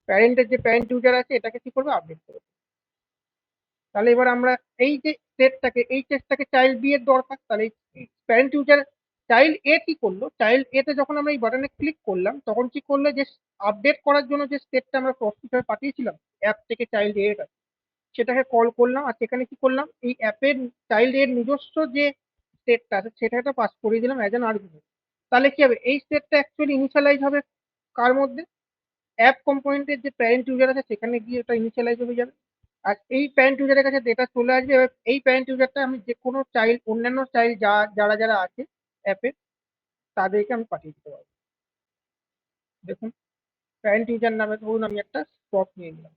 প্যারেন্টের যে প্যারেন্ট ইউজার আছে এটাকে কি করবে আপডেট করবে। তাহলে এবার আমরা এই যে টেস্টটাকে চাইল্ড বি এর দরকার তাহলে প্যারেন্ট ইউজার চাইল্ড এ কি করলো চাইল্ড এ তে যখন আমরা এই বাটনে ক্লিক করলাম তখন কি করলো যে আপডেট করার জন্য যে স্টেটটা আমরা প্রসেস হিসেবে পাঠিয়েছিলাম অ্যাপ থেকে চাইল্ড এর কাছে সেটাকে কল করলাম আর সেখানে কি করলাম এই অ্যাপের চাইল্ড এর নিজস্ব যে স্টেটটা আছে সেটাকে পাস করিয়ে দিলাম অ্যাজ অ্যান আর্গুমেন্ট। তাহলে কি হবে এই স্টেটটা অ্যাকচুয়ালি ইনিশিয়ালাইজ হবে কার মধ্যে অ্যাপ কম্পোনেন্টের যে প্যারেন্ট ইউজার আছে সেখানে গিয়ে ওটা ইনিশিয়ালাইজ হয়ে যাবে আর এই প্যারেন্ট ইউজারের কাছে ডেটা চলে আসবে এবার এই প্যারেন্ট ইউজারটা আমি যে কোনো চাইল্ড অন্যান্য চাইল্ড যারা যারা আছে অ্যাপে তাদেরকে আমি পাঠিয়ে দিতে পারবো। দেখুন প্যারেন্ট ইউজার নামে ধরুন আমি একটা স্পট নিয়ে নিলাম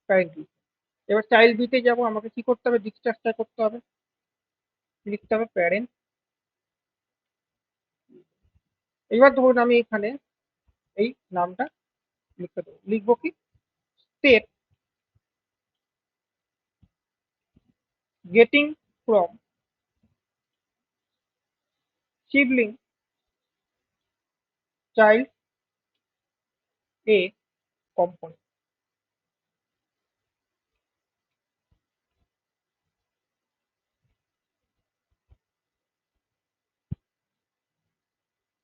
প্যারেন্ট ইউজার এবার চাইল্ড বিতে যাবো আমাকে কি করতে হবে ডিসট্রাক্টর করতে হবে লিখতে হবে প্যারেন্ট। এবার ধরুন আমি এখানে এই নামটা লিখতে দেবো লিখবো কি state getting from sibling child a component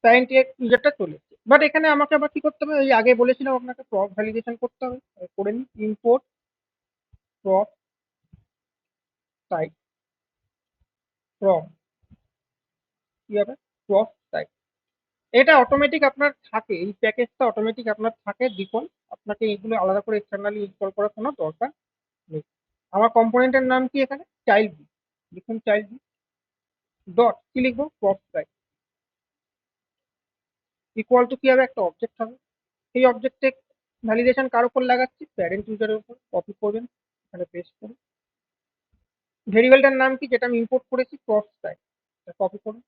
parent ইউজারটা চলে এসেছে বাট এখানে আমাকে আবার কি করতে হবে ওই আগে বলেছিলাম আপনাকে প্রপ ভ্যালিডেশন করতে হবে করে নিন ইম্পোর্ট প্রপ টাইপ ফ্রম কি হবে প্রপ টাইপ এটা অটোমেটিক আপনার থাকে এই প্যাকেজটা অটোমেটিক আপনার থাকে ডিফল্ট আপনাকে এইগুলো আলাদা করে এক্সটার্নালি ইনস্টল করার কোনো দরকার নেই। আমার কম্পোনেন্টের নাম কি এখানে চাইল্ড বি লিখুন চাইল্ড বি ডট কি লিখবো প্রপ টাইপ ইকুয়াল টু কি হবে একটা অবজেক্ট হবে এই অবজেক্টে ভ্যালিডেশন কার উপর লাগাচ্ছি প্যারেন্ট ইউজারের উপর কপি করবেন এখানে পেস্ট করুন ভেরিয়েবলটার নাম কি যেটা আমি ইম্পোর্ট করেছি প্রপ টাইপ কপি করুন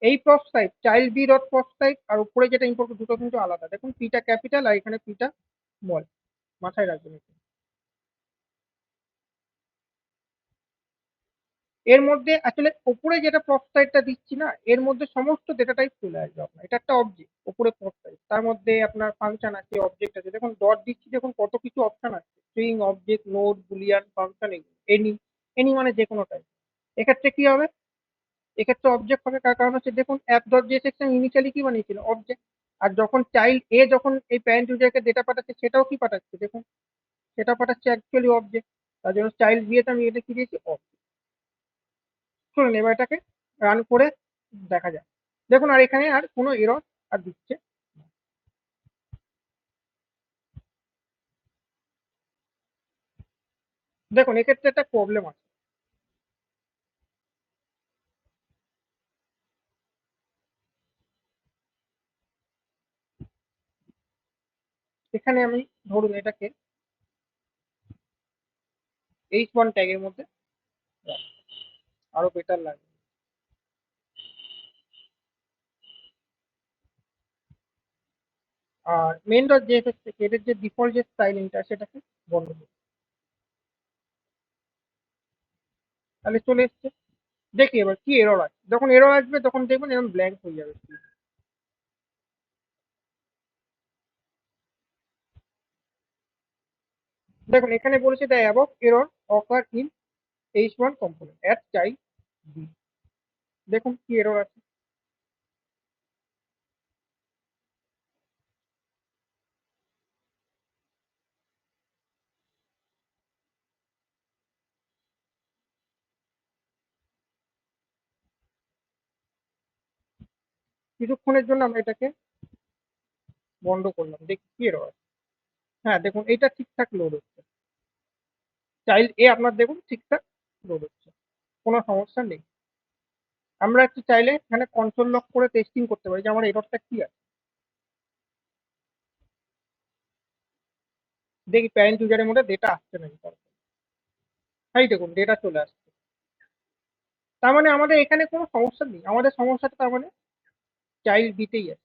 এই prop type child B dot prop type আর উপরে যেটা ইম্পোর্ট দুটো কিন্তু আলাদা দেখুন পিটা ক্যাপিটাল আর এখানে পিটা স্মল মাথায় রাখবেন এটা। এর মধ্যে আসলে উপরে যেটা প্রপ টাইপটা দিচ্ছি না এর মধ্যে সমস্ত ডেটা টাইপ চলে আসবে আপনার এটা একটা অবজেক্ট উপরে প্রপ টাইপ তার মধ্যে আপনার ফাংশন আছে অবজেক্ট আছে দেখুন ডট দিচ্ছি দেখুন কত কিছু অপশন আছে string object node Boolean function any any মানে যে কোনো টাইপ এক্ষেত্রে কি হবে এক্ষেত্রে অবজেক্ট হবে তার কারণ হচ্ছে দেখুন app dot J section initially কি বানিয়েছিল অবজেক্ট আর যখন চাইল্ড এ যখন এই প্যারেন্ট ইউজারকে ডেটা পাঠাচ্ছে সেটাও কি পাঠাচ্ছে দেখুন সেটা পাঠাচ্ছে অ্যাকচুয়ালি অবজেক্ট। তার জন্য চাইল্ড বিয়েতে আমি এটা কি দিয়েছি, অবজেক্ট। চলুন এবার এটাকে রান করে দেখা যায়। দেখুন আর এখানে আর কোনো এরর আর দিচ্ছে না। দেখুন এক্ষেত্রে একটা প্রবলেম আছে। এখানে আমি ধরুন এটাকে H1 ট্যাগের মধ্যে রাখি, আরো বেটার লাগে। আর মেন ডট জেএসএস থেকে এদের যে ডিফল্ট যে স্টাইলিংটা সেটাকে বন্ধ করুন। তাহলে চলে এসছে। দেখি এবার কি এরর আছে। যখন এরর আসবে তখন দেখবেন এরকম ব্ল্যাঙ্ক হয়ে যাবে। দেখুন এখানে বলেছে the above error occur in H1 component at child B. দেখুন কি এরর আছে। কিছুক্ষণের জন্য আমরা এটাকে বন্ধ করলাম, দেখি কি এরর আছে। হ্যাঁ দেখুন এটা ঠিকঠাক লোড হচ্ছে। চাইল্ড এ আপনার দেখুন ঠিকঠাক লোড হচ্ছে, কোনো সমস্যা নেই। আমরা একটু চাইলে এখানে কন্ট্রোল লক করে টেস্টিং করতে পারি যে আমার এররটা কি আছে। দেখি প্যারেন্ট ইউজারের মধ্যে ডেটা আসছে নাকি তার। তাই দেখুন ডেটা চলে আসছে। তার মানে আমাদের এখানে কোনো সমস্যা নেই, আমাদের সমস্যাটা তার মানে চাইল্ড বিতেই আছে।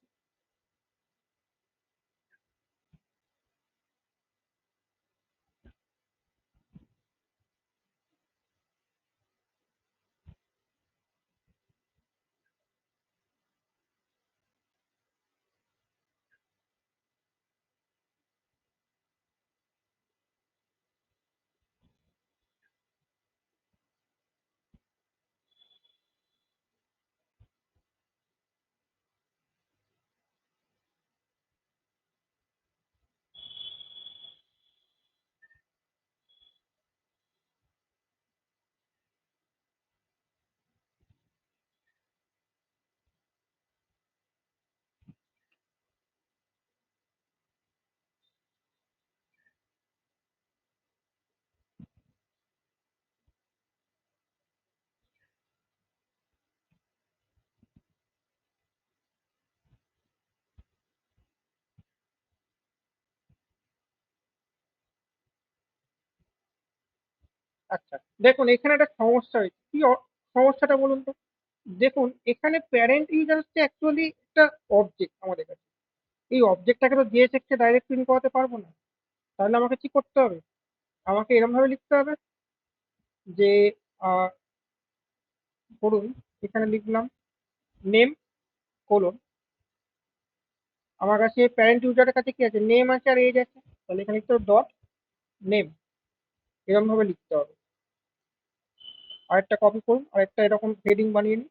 আচ্ছা দেখুন এখানে একটা সমস্যা হয়েছে। কি সমস্যাটা বলুন তো। দেখুন এখানে প্যারেন্ট ইউজার হচ্ছে অ্যাকচুয়ালি একটা অবজেক্ট আমাদের কাছে। এই অবজেক্টটাকে তো জিএসএক্স কে ডাইরেক্ট প্রিন্ট করাতে পারবো না। তাহলে আমাকে কি করতে হবে, আমাকে এরকম ভাবে লিখতে হবে যে আহ, ধরুন এখানে লিখলাম নেম কোলন, আমার কাছে প্যারেন্ট ইউজারের কাছে কি আছে, নেম আছে আর এজ আছে। তাহলে এখানে লিখতে হবে ডট নেম, এরকম ভাবে লিখতে হবে। আরেকটা কপি করুন, আরেকটা এরকম হেডিং বানিয়ে নিন।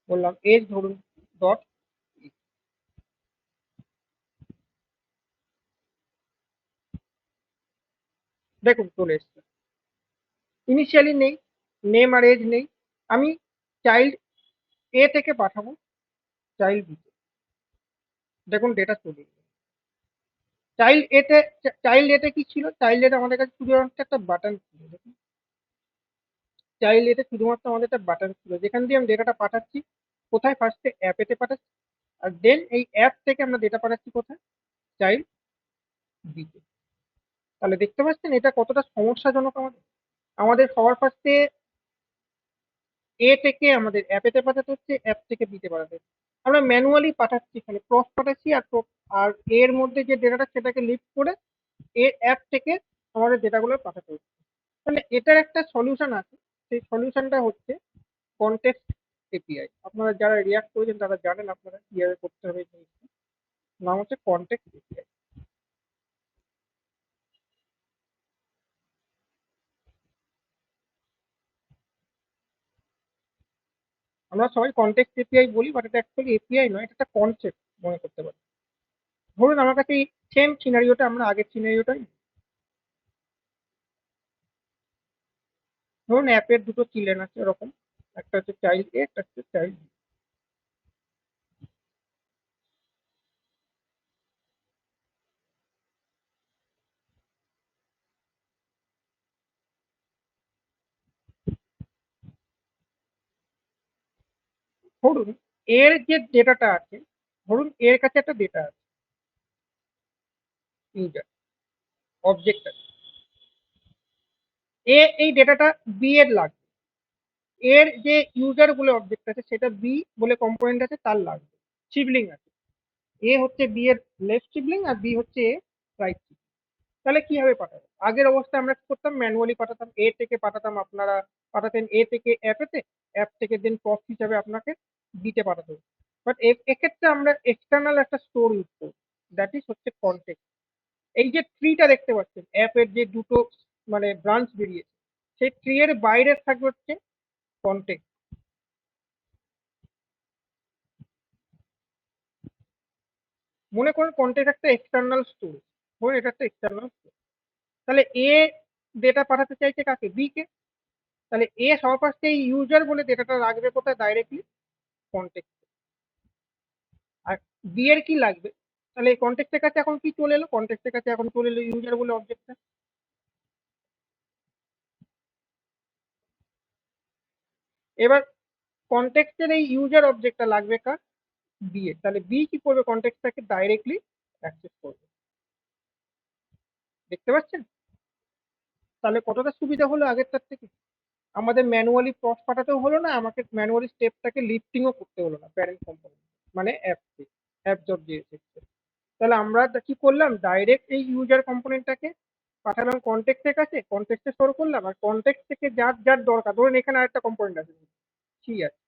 বললাম এজ ধরুন ডট, দেখুন চলে এসছে। ইনিশিয়ালি নেই, নেম আর এজ নেই। আমি চাইল্ড এ থেকে পাঠাবো চাইল্ড বি। দেখুন ডেটা চলে এলো। চাইল্ড এতে, চাইল্ড এতে কি ছিল, চাইল্ড এতে আমাদের কাছে শুধুমাত্র একটা বাটন ছিল। দেখুন চাইল্ড এতে শুধুমাত্র আমাদের একটা বাটন ছিল যেখান দিয়ে আমি ডেটাটা পাঠাচ্ছি কোথায়, ফার্স্টে অ্যাপেতে পাঠাচ্ছি, আর দেন এই অ্যাপ থেকে আমরা ডেটা পাঠাচ্ছি কোথায়, চাইল্ড বিতে। তাহলে দেখতে পাচ্ছেন এটা কতটা সমস্যাজনক আমাদের। আমাদের সবার ফার্স্টে এ থেকে আমাদের অ্যাপেতে পাঠাতে হচ্ছে, অ্যাপ থেকে বিতে পাঠাতে হচ্ছে। আমরা ম্যানুয়ালি পাঠাচ্ছি, এখানে ক্রস পাঠাচ্ছি আর আর এর মধ্যে যে ডেটাটা সেটাকে লিফট করে এর অ্যাপ থেকে আমাদের ডেটাগুলো পাঠাতে হচ্ছে। তাহলে এটার একটা সলিউশন আছে। সেই সলিউশনটা হচ্ছে কনটেক্সট এপিআই। আপনারা যারা রিয়াক্ট করেছেন তারা জানেন আপনারা কিভাবে করতে হবে এই জিনিসটা। নাম হচ্ছে কনটেক্সট এপিআই। আমরা সবাই কনটেক্সট এপিআই বলি, বাট এটা অ্যাকচুয়ালি এপিআই নয়, এটা একটা কনসেপ্ট মনে করতে পারি। ধরুন আমার কাছে এই সেম সিনারিওটা, আমরা আগের সিনারিওটাই ধরুন অ্যাপের দুটো চিলড্রেন আছে এরকম, একটা হচ্ছে চাইল্ড এ, একটা হচ্ছে চাইল্ড বি। ধরুন এর যে ডেটাটা আছে, ধরুন এর কাছে একটা ডেটা আছে, ইউজার অবজেক্ট আছে, এ এই ডেটাটা বি এর লাগবে, এর যে ইউজার বলে অবজেক্ট আছে সেটা বি বলে কম্পোনেন্ট আছে তার লাগবে, সিবলিং আছে, এ হচ্ছে বি এর লেফট সিবলিং আর বি হচ্ছে এ রাইট সিবলিং। তাহলে কিভাবে পাঠাবো? আগের অবস্থায় আমরা কি করতাম, ম্যানুয়ালি পাঠাতাম, এ থেকে পাঠাতাম, আপনারা পাঠাতেন এ থেকে অ্যাপেতে, অ্যাপ থেকে দেন প্রপ হিসাবে আপনাকে দিতে পাঠাতে হবে। বাট এক্ষেত্রে আমরা এক্সটার্নাল একটা স্টোর ইউজ করি, দ্যাট ইজ হচ্ছে কন্টেক্ট। এই যে ট্রিটা দেখতে পাচ্ছেন, অ্যাপের যে দুটো মানে ব্রাঞ্চ বেরিয়েছে, সেই ট্রি এর বাইরে থাকবে হচ্ছে কন্টেক্ট। মনে করুন কন্টেক্ট একটা এক্সটার্নাল স্টোর, ধরুন এটা একটা এক্সটার্নাল স্টোর। তাহলে এ ডেটা পাঠাতে চাইছে কাকে, বি কে। তাহলে এ সবার ফার্স্টে এই ইউজার বলে ডেটাটা রাখবে কোথায়, ডাইরেক্টলি কন্টেক্ট। আর বি এর কি লাগবে, তাহলে এই কন্টেক্টের কাছে এখন কি চলে এলো, কন্টেক্টের কাছে এখন চলে এলো ইউজার বলে অবজেক্টটা। এবার কন্টেক্টের এই ইউজার অবজেক্টটা লাগবে কার, বি এর। তাহলে বি কি করবে, কন্টেক্টটাকে ডাইরেক্টলি অ্যাক্সেস করবে। দেখতে পাচ্ছেন তাহলে কতটা সুবিধা হলো আগেরটার থেকে। আমাদের ম্যানুয়ালি প্রস পাঠাতেও হলো না, আমাকে ম্যানুয়ালি স্টেপটাকে লিফটিংও করতে হলো না প্যারেন্ট কোম্পানি মানে অ্যাপ থেকে, অ্যাপ জব দিয়েছে। তাহলে আমরা কি করলাম, ডাইরেক্ট এই ইউজার কম্পোনেন্টটাকে পাঠালাম কন্টেক্টের কাছে, কন্টেক্টে স্টোর করলাম, আর কন্টেক্ট থেকে যার যার দরকার, ধরুন এখানে আরেকটা কম্পোনেন্ট আছে, ঠিক আছে,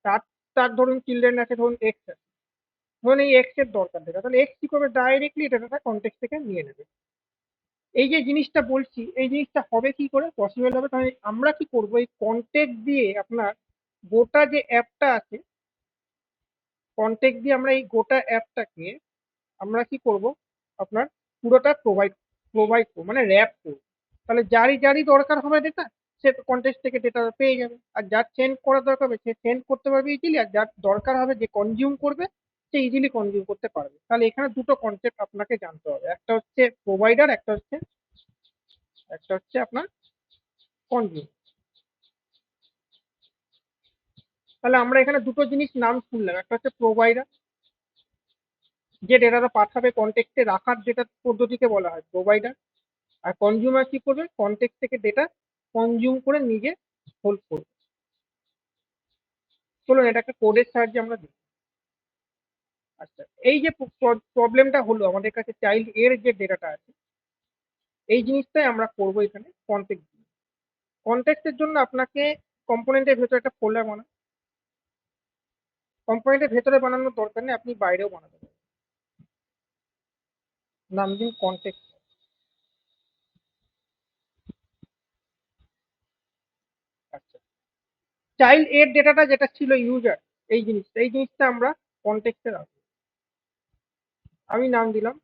তার তার ধরুন চিলড্রেন আছে, ধরুন এক্স আছে, ধরুন এই এক্স এর দরকার দেখা, তাহলে এক্স কি করবে, ডাইরেক্টলি ডেটাটা কন্টেক্ট থেকে নিয়ে নেবে। এই যে জিনিসটা বলছি, এই জিনিসটা হবে কি করে পসিবল হবে, তাহলে আমরা কি করবো, এই কন্টেক্ট দিয়ে আপনার গোটা যে অ্যাপটা আছে, কন্টেক্ট দিয়ে আমরা এই গোটা অ্যাপটাকে আমরা কি করব, আপনার পুরোটা প্রোভাইড প্রোভাইড করবো, মানে র্যাপ করবো। তাহলে যারই যারই দরকার হবে ডেটা, সে কন্টেক্সট থেকে ডেটা পেয়ে যাবে, আর যার সেন্ড করার দরকার হবে সে সেন্ড করতে পারবে ইজিলি, আর যার দরকার হবে যে কনজিউম করবে সে ইজিলি কনজিউম করতে পারবে। তাহলে এখানে দুটো কনসেপ্ট আপনাকে জানতে হবে, একটা হচ্ছে প্রোভাইডার, একটা হচ্ছে আপনার কনজিউম। তাহলে আমরা এখানে দুটো জিনিস নাম শুনলাম, একটা হচ্ছে প্রোভাইডার, যে ডেটাটা পাঠাবে কন্টেক্টে রাখার যেটা পদ্ধতিকে বলা হয় প্রোভাইডার। আর কনজিউমার কি করবে, কন্টেক্ট থেকে ডেটা কনজিউম করে নিজে হোল্ড করবে। চলুন এটাকে কোডের সাহায্যে আমরা দেখি। আচ্ছা, এই যে প্রবলেমটা হলো, আমাদের কাছে চাইল্ড এর যে ডেটাটা আছে, এই জিনিসটাই আমরা করব এখানে কন্টেক্ট দিয়ে। কন্টেক্টের জন্য আপনাকে কম্পোনেন্টের ভেতরে একটা ফোল্ডার বানান, কম্পোনেন্টের ভেতরে বানানোর দরকার নেই, আপনি বাইরেও বানাতে পারেন। নাম দিন কন্টেক্ট। আচ্ছা, চাইল্ড এর ডেটাটা যেটা ছিল ইউজার, এই জিনিসটা আমরা কন্টেক্টে রাখবো। আমি নাম দিলাম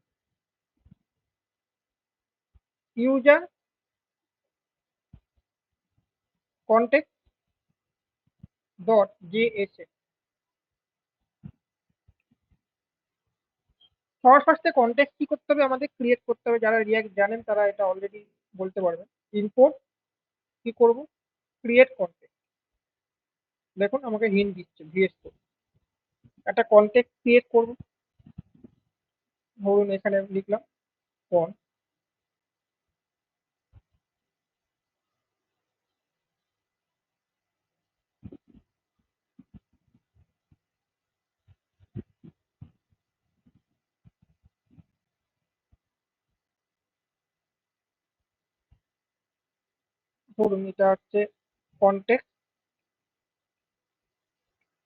ইউজার কন্টেক্ট ডট জেএসএ। সবার ফার্স্টে কন্টেক্ট কি করতে হবে, আমাদের ক্রিয়েট করতে হবে, যারা রিয়াক্ট জানেন তারা এটা অলরেডি বলতে পারবেন। ইম্পোর্ট কি করব, ক্রিয়েট কন্টেক্ট। দেখুন আমাকে হিন্ট দিচ্ছে ভিএস কোড, একটা কন্টেক্ট ক্রিয়েট করব। ধরুন এখানে লিখলাম কন, ধরুন এটা হচ্ছে কন্টেক্ট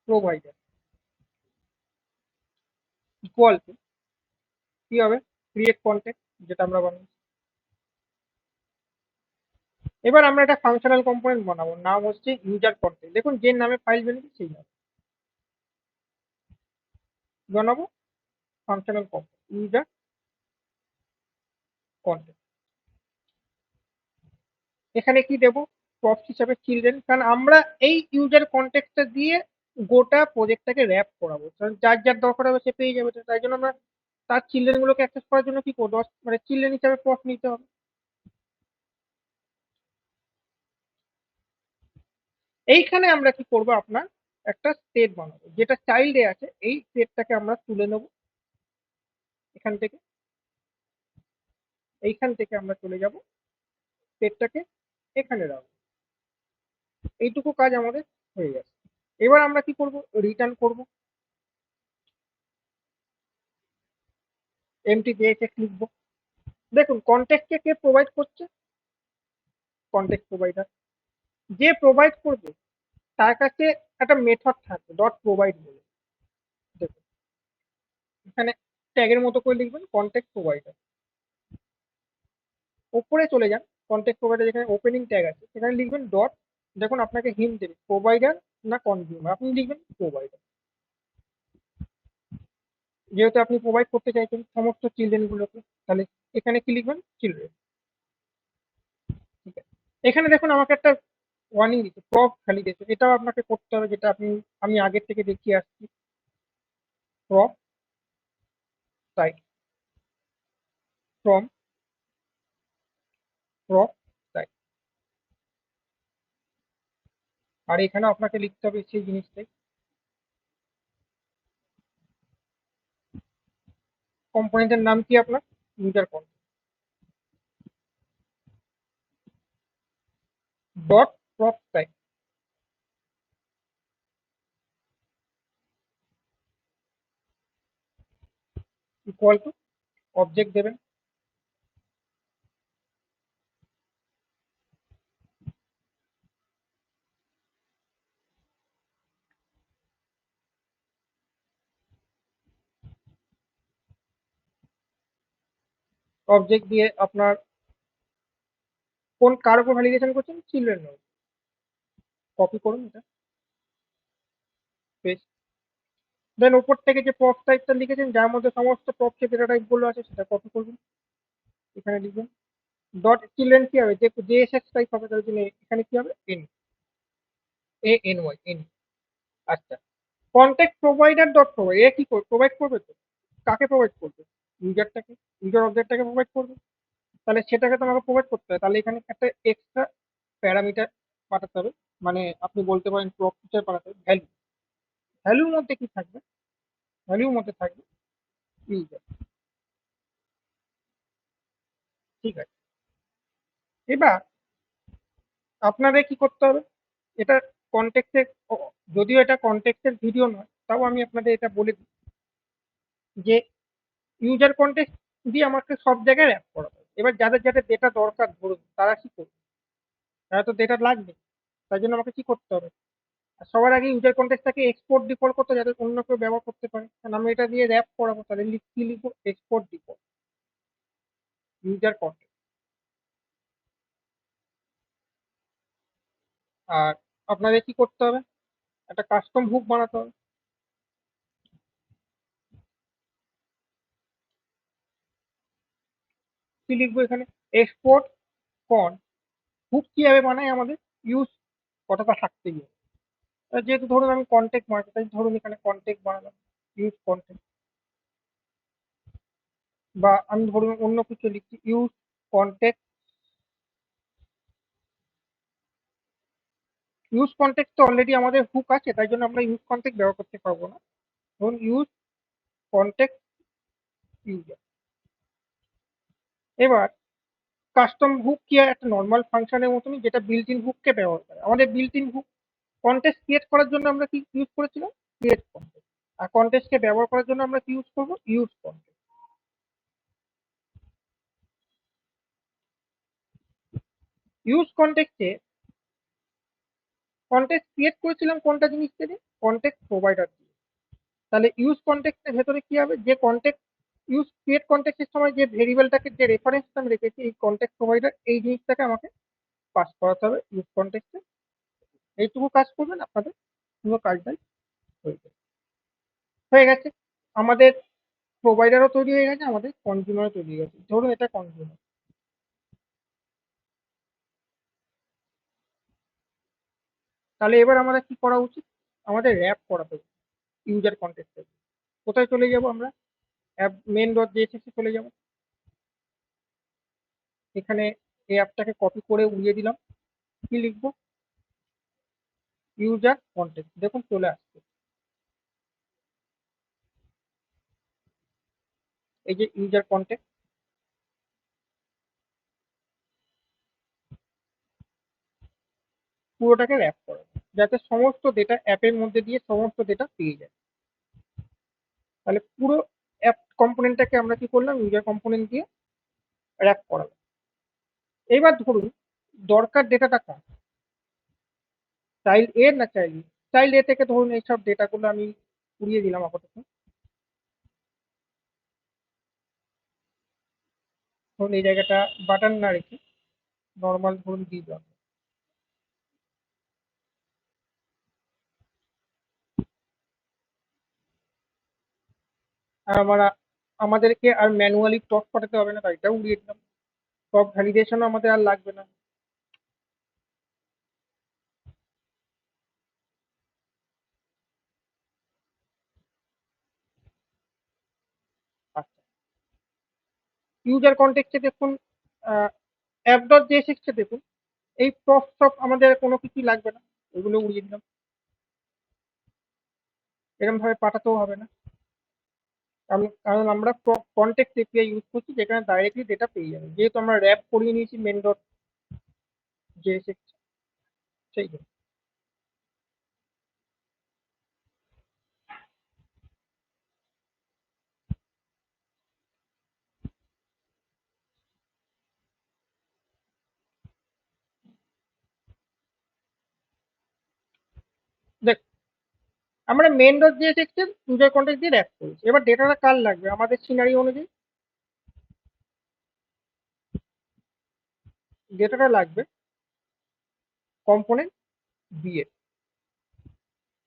প্রোভাইডার, ইকুয়াল টু কি হবে, ক্রিয়েট কন্টেক্ট যেটা আমরা বানাই। এবার আমরা একটা ফাংশনাল কম্পোনেন্ট বানাবো, নাম হচ্ছে ইউজার কন্টেন্ট। দেখুন যে নামে ফাইল বেরোবে সেই নাম বানাবো ফাংশনাল কম্পোনেন্ট ইউজার কন্টেন্ট। এখানে কি দেবো, প্রপস হিসাবে চিলড্রেন, কারণ আমরা এই ইউজার কন্টেক্টটা দিয়ে গোটা প্রজেক্টটাকে র্যাপ করাবো, কারণ যার যার দরকার হবে সে পেয়ে যাবে। তো তাই জন্য আমরা তার চিলড্রেন গুলোকে অ্যাক্সেস করার জন্য কি করবো, মানে চিলড্রেন হিসাবে প্রপস নিতে হবে। এইখানে আমরা কি করবো, আপনার একটা স্টেট বানাবো, যেটা চাইল্ডে আছে এই স্টেটটাকে আমরা তুলে নেবো এখান থেকে। এইখান থেকে আমরা চলে যাব স্টেটটাকে এখানে রাখবো। এইটুকু কাজ আমাদের হয়ে গেছে। এবার আমরা কি করব, রিটার্ন করব, এমটি জেএসএক্স লিখবো। দেখুন কন্টেক্টকে কে প্রোভাইড করছে, কন্টেক্ট প্রোভাইডার। যে প্রোভাইড করবে তার কাছে একটা মেথড থাকবে ডট প্রোভাইড বলে। দেখুন এখানে ট্যাগের মতো করে লিখবেন কন্টেক্ট প্রোভাইডার। উপরে চলে যান, কন্টেক্ট প্রোভাইডার যেখানে ওপেনিং ট্যাগ আছে সেখানে লিখবেন ডট। দেখুন আপনাকে হিন্ট দেবে প্রোভাইডার না কনজিউমার, আপনি লিখবেন প্রোভাইডার, যেহেতু আপনি প্রোভাইড করতে চাইছেন সমস্ত চিলড্রেন গুলোকে। তাহলে এখানে কি লিখবেন, চিলড্রেন। ঠিক আছে, এখানে দেখুন আমাকে একটা ওয়ার্নিং দিচ্ছে প্রপ খালি দিয়েছে, এটাও আপনাকে করতে হবে, যেটা আমি আগের থেকে দেখিয়ে আসছি। Prop site from prop site, আর এখানে আপনাকে লিখতে হবে সেই জিনিসটাই। কম্পোনেন্টের নাম কি আপনার, user content dot prop site equal to object দেবেন। অবজেক্ট দিয়ে আপনার কোন কার উপর ভ্যালিডেশন করছেন, চিলড্রেন নোড। কপি করুন এটা, পেস্ট। দেন উপর থেকে যে প্রপ টাইপটা লিখেছেন যার মধ্যে সমস্ত প্রপ ডেটা টাইপ গুলো আছে সেটা কপি করবেন, এখানে লিখবেন। ডট চিলড্রেন কি হবে, যে জেএসএক্স টাইপ হবে, তার জন্য এখানে কি হবে, N, A N Y, N. আচ্ছা, কন্টেক্ট প্রোভাইডার ডট প্রোভাইড, এ কি প্রোভাইড করবে, তো কাকে প্রোভাইড করবে, ইউজারটাকে, ইউজার অবজেক্টটাকে প্রোভাইড করবে। তাহলে সেটাকে তো আমাকে প্রোভাইড করতে হবে, তাহলে এখানে একটা এক্সট্রা প্যারামিটার পাঠাতে হবে, মানে আপনি বলতে পারেন প্রপ ফিচার পাঠাতে হবে, ভ্যালু। ভ্যালুর মধ্যে কি থাকবে, ভ্যালুর মধ্যে থাকবে ইউজার। ঠিক আছে, এবার আপনাদের কি করতে হবে, এটা কন্টেক্সটের, যদিও এটা কন্টেক্সটের ভিডিও নয় তাও আমি আপনাদের এটা বলে দিই যে ইউজার কন্টেক্সট দিয়ে আমাকে সব জায়গায় র্যাপ করা হবে। এবার যাদের যাদের ডেটা দরকার ধরুন তারা কি করবে, তারা তো ডেটা লাগবে, তাই জন্য আমাকে কি করতে হবে, আর সবার আগে ইউজার কন্টেক্সটটাকে এক্সপোর্ট ডিফল্ট করতে, যাতে অন্য কেউ ব্যবহার করতে পারে, কারণ আমি এটা দিয়ে র্যাপ করাবো। তাহলে কি লিখবো, এক্সপোর্ট ডিফল্ট ইউজার কন্টেক্ট। আর আপনাদের কি করতে হবে, একটা কাস্টম হুক বানাতে হবে। কি লিখবো এখানে, এক্সপোর্ট কন হুক কিভাবে বানায়, আমাদের ইউজ কথাটা থাকতে গিয়ে। যেহেতু ধরুন আমি কন্টেক্ট বানাচ্ছি, তাই ধরুন এখানে কন্টেক্ট বানালাম, ইউজ কন্টেক্ট। বা আমি ধরুন অন্য কিছু লিখছি, ইউজ কন্টেক্ট। ইউজ কন্টেক্ট তো অলরেডি আমাদের হুক আছে, তাই জন্য আমরা ইউজ কন্টেক্ট ব্যবহার করতে পারবো না। ধরুন ইউজ কন্টেক্ট ইউজার। এবার কাস্টম হুক কি হয়, একটা নর্মাল ফাংশনের মতনই, যেটা বিল্ট ইন হুককে ব্যবহার করে। আমাদের built in hook contact create করার জন্য আমরা কি ইউজ করেছিলাম, ক্রিয়েট কন্টেক্ট। আর কন্টেক্টকে ব্যবহার করার জন্য আমরা কি ইউজ করবো, ইউজ কন্টেক্ট। ইউজ কন্টেক্টে কন্টেক্ট ক্রিয়েট করেছিলাম কোনটা জিনিস থেকে, কন্টেক্ট প্রোভাইডার দিয়ে। তাহলে ইউজ কন্টেক্টের ভেতরে কি হবে, যে কন্টেক্ট ইউজ ক্রিয়েট কন্টেক্টের সময় যে ভেরিয়েবলটাকে, যে রেফারেন্সটা আমি রেখেছি এই কন্টেক্ট প্রোভাইডার, এই জিনিসটাকে আমাকে পাস করাতে হবে ইউজ কন্টেক্সটে। এইটুকু কাজ করবেন, আপনাদের পুরো কাজটাই হয়ে যাবে। হয়ে গেছে, আমাদের প্রোভাইডারও তৈরি হয়ে গেছে, আমাদের কনজিউমারও তৈরি হয়ে গেছে। ধরুন এটা কনজিউমার, তাহলে এবার আমাদের কি করা উচিত? আমাদের র্যাপ করাতে হবে ইউজার কন্টেক্সটে। কোথায় চলে যাব আমরা? অ্যাপ মেন ডট জেএসএক্স চলে যাব। এখানে এই অ্যাপটাকে কপি করে উড়িয়ে দিলাম। কি লিখবো? User contact. দেখুন চলে আসছে, এই যে ইউজার কন্টেক্ট। পুরোটাকে র্যাপ করো যাতে সমস্ত ডেটা অ্যাপের মধ্যে দিয়ে সমস্ত ডেটা পেয়ে যায়। তাহলে পুরো অ্যাপ কম্পোনেন্টটাকে আমরা কি করলাম? ইউজার কম্পোনেন্ট দিয়ে র্যাপ করালাম। এবার ধরুন দরকার ডেটাটা কার, চাইল্ড এ না চাইল্ড বি? চাইল্ড এ থেকে ধরুন এইসব ডেটাগুলো আমি উড়িয়ে দিলাম আপাতত। ধরুন এই জায়গাটা বাটন না রেখে নর্মাল ধরুন দিয়ে দিলাম। আর আমাদেরকে আর ম্যানুয়ালি টপ পাঠাতে হবে না, তাই এটাও উড়িয়ে দিলাম। টপ ভ্যালিডেশনও আমাদের আর লাগবে না। আচ্ছা, ইউজার কন্টেক্সটে দেখুন, অ্যাপ ডট জেএসএক্সে দেখুন, এই প্রপ সব আমাদের কোনো কিছুই লাগবে না, এগুলো উড়িয়ে দিলাম। এরকম ভাবে পাঠাতেও হবে না, কারণ আমরা কন্টেক্সট এপিআই ইউজ করছি যেখানে ডাইরেক্টলি ডেটা পেয়ে যাবে, যেহেতু আমরা র্যাপ করিয়ে নিয়েছি মেন ডট জেএসএক্স, সেই জন্য। দেখ, আমরা মেন ডট জেএসএক্স এর ইউজার কন্টেক্ট দিয়ে র্যাপ করেছি। এবার ডেটাটা কার লাগবে আমাদের সিনারি অনুযায়ী? ডেটাটা লাগবে কম্পোনেন্ট বি এর।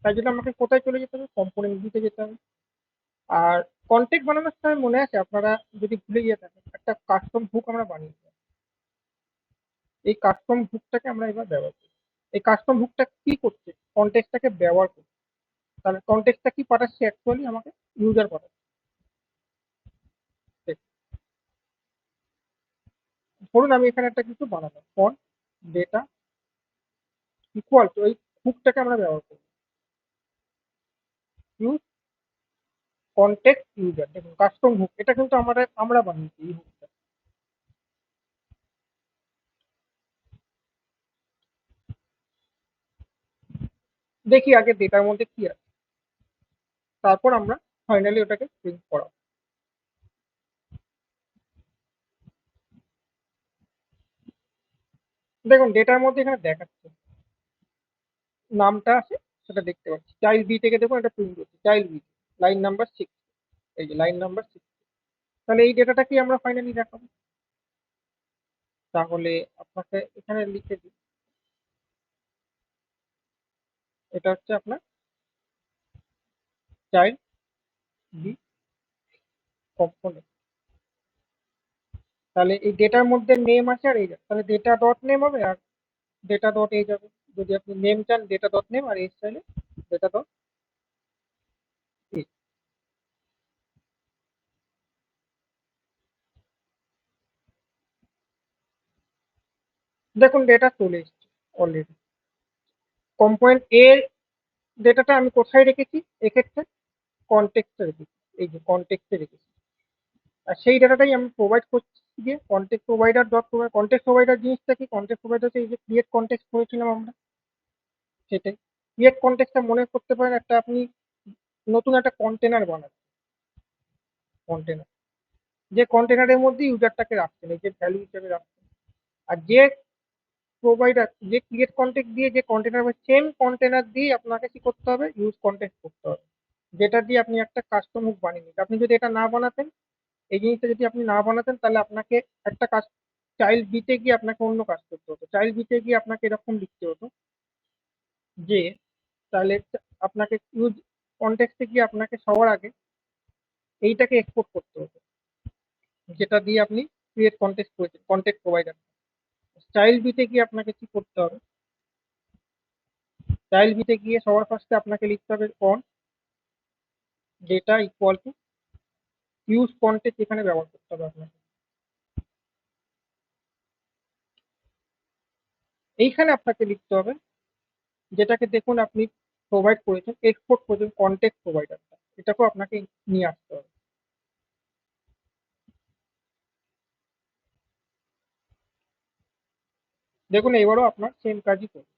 তাই জন্য আমাকে কোথায় চলে যেতে হবে? কম্পোনেন্ট বি তে যেতে হবে। আর কন্টেক্ট বানানোর সময় মনে আছে, আপনারা যদি ভুলে গিয়ে থাকেন, একটা কাস্টম হুক আমরা বানিয়েছিলাম। এই কাস্টম হুকটাকে আমরা এবার ব্যবহার করি। এই কাস্টম হুকটা কি করছে? কন্টেক্সটটাকে ব্যবহার করছে। তাহলে কন্টেক্সটটা কি পাঠাচ্ছে? অ্যাকচুয়ালি আমাকে ইউজার পাঠাচ্ছে। ঠিক। ধরুন আমি এখানে একটা কিছু বানালাম, ফন্ট ডেটা ইকুয়াল টু, এই হুকটাকে আমরা ব্যবহার করি, ইউজ কন্টেক্ট ইউজার। দেখুন কাস্টম হুক, এটা কিন্তু আমরা বানিয়েছি এই হুকটা। দেখি আগে ডেটার মধ্যে কি আছে, তারপর আমরা ফাইনালি ওটাকে প্রিন্ট করাবো। দেখুন ডেটার মধ্যে এখানে দেখাচ্ছে, নামটা আছে সেটা দেখতে পাচ্ছি। চাইল্ড বি থেকে দেখুন এটা প্রিন্ট হচ্ছে, চাইল্ড বি, লাইন নাম্বার 6। এই যে লাইন নাম্বার 6। তাহলে এই ডেটাটা কি আমরা ফাইনালি দেখাবো? তাহলে আপনাকে এখানে লিখে দিই, এটা হচ্ছে আপনার চাইল্ড বি কম্পোনেন্ট। তাহলে এই ডেটার মধ্যে নেম আছে আর এই তাহলে ডেটা ডট নেম হবে আর ডেটা ডট এজ হবে। যদি আপনি নেম চান ডেটা ডট নেম, আর এজ চাইলে ডেটা ডট এজ। দেখুন ডেটা চলে এসছে অলরেডি। কম্পোনেন্ট এর ডেটাটা আমি কোথায় রেখেছি? এক্ষেত্রে কনটেক্সটে রেখেছি, এই যে কনটেক্সটে রেখেছি। আর সেই ডাটাটাই আমি প্রোভাইড করছি গিয়ে contact provider dot provide. Contact provider জিনিসটা কি? কন্টেক্ট প্রোভাইডার এই যে ক্রিয়েট কন্টেক্ট করেছিলাম আমরা, সেটাই। ক্রিয়েট কন্টেক্টটা মনে করতে পারেন একটা আপনি নতুন একটা কন্টেনার বানান, কন্টেনার, যে কন্টেনারের মধ্যে ইউজারটাকে রাখছেন, এই যে ভ্যালু হিসেবে রাখছেন। আর যে প্রোভাইডার যে ক্রিয়েট কন্টেক্ট দিয়ে যে কন্টেনার, সেম কন্টেনার দিয়ে আপনাকে কি করতে হবে? ইউজ কন্টেক্ট করতে হবে, যেটা দিয়ে আপনি একটা কাস্টম হুক বানিয়ে নিন। আপনি যদি এটা না বানাতেন, এই জিনিসটা যদি আপনি না বানাতেন, তাহলে আপনাকে একটা কাজ চাইল্ড বিতে গিয়ে আপনাকে অন্য কাজ করতে হতো। চাইল্ড বিতে গিয়ে আপনাকে এরকম লিখতে হতো যে তাহলে আপনাকে ইউজ কনটেক্সটে গিয়ে আপনাকে সবার আগে এইটাকে এক্সপোর্ট করতে হতো, যেটা দিয়ে আপনি ক্রিয়েট কন্টেক্সট করেছেন কন্টেক্ট প্রোভাইডার। চাইল্ড বিতে গিয়ে আপনাকে কি করতে হবে? চাইল্ড বিতে গিয়ে সবার ফার্স্টে আপনাকে লিখতে হবে on data equal to use contact, এখানে ব্যবহার করতে হবে আপনাকে। এইখানে আপনাকে লিখতে হবে যেটাকে দেখুন আপনি প্রোভাইড করেছেন, এক্সপোর্ট করেছেন কন্টেক্ট প্রোভাইডারটা, এটাকেও আপনাকে নিয়ে আসতে হবে। দেখুন এবারও আপনার সেম কাজই করবে।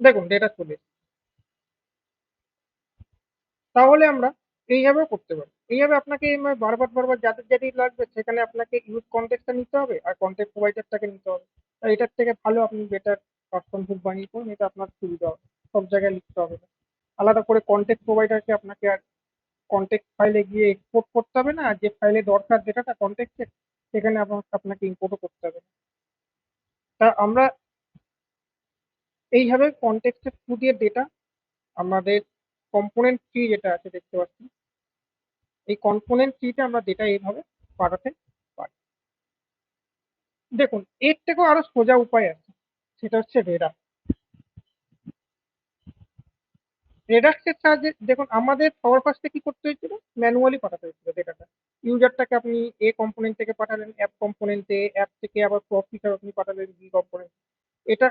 দেখুন ডেটা চলে এসেছে। তাহলে আমরা এইভাবেও করতে পারি। এইভাবে আপনাকে বারবার বারবার যাদের যাদের লাগবে সেখানে আপনাকে ইউজ কন্টেক্টটা নিতে হবে আর কন্টেক্ট প্রোভাইডারটাকে নিতে হবে। আর এটার থেকে ভালো আপনি বেটার কাস্টম বুক বানিয়ে করুন, এটা আপনার সুবিধা হবে, সব জায়গায় লিখতে হবে না। আলাদা করে কন্টেক্ট প্রোভাইডারকে আপনাকে আর কন্টেক্ট ফাইলে গিয়ে এক্সপোর্ট করতে হবে না, আর যে ফাইলে দরকার ডেটাটা কন্টেক্টের সেখানে আপনাকে ইম্পোর্টও করতে হবে না। তা আমরা এইভাবে কন্টেক্সটের থ্রু দিয়ে ডেটা আমাদের কম্পোনেন্ট ট্রি যেটা আছে দেখতে পাচ্ছি, এই কম্পোনেন্ট ট্রিতে আমরা ডেটা এইভাবে পাঠাতে পারি। দেখুন এর থেকেও আরো সোজা উপায় আছে, সেটা হচ্ছে রেডাক্স। রেডাক্সের সাহায্যে দেখুন আমাদের সবার ফার্স্টে কি করতে হয়েছিল, ম্যানুয়ালি পাঠাতে হয়েছিল ডেটাটা। ইউজারটাকে আপনি এ কম্পোনেন্ট থেকে পাঠালেন অ্যাপ কম্পোনেন্টে, অ্যাপ থেকে আবার প্রপ হিসাবে আপনি পাঠালেন বি কম্পোনেন্ট। এটা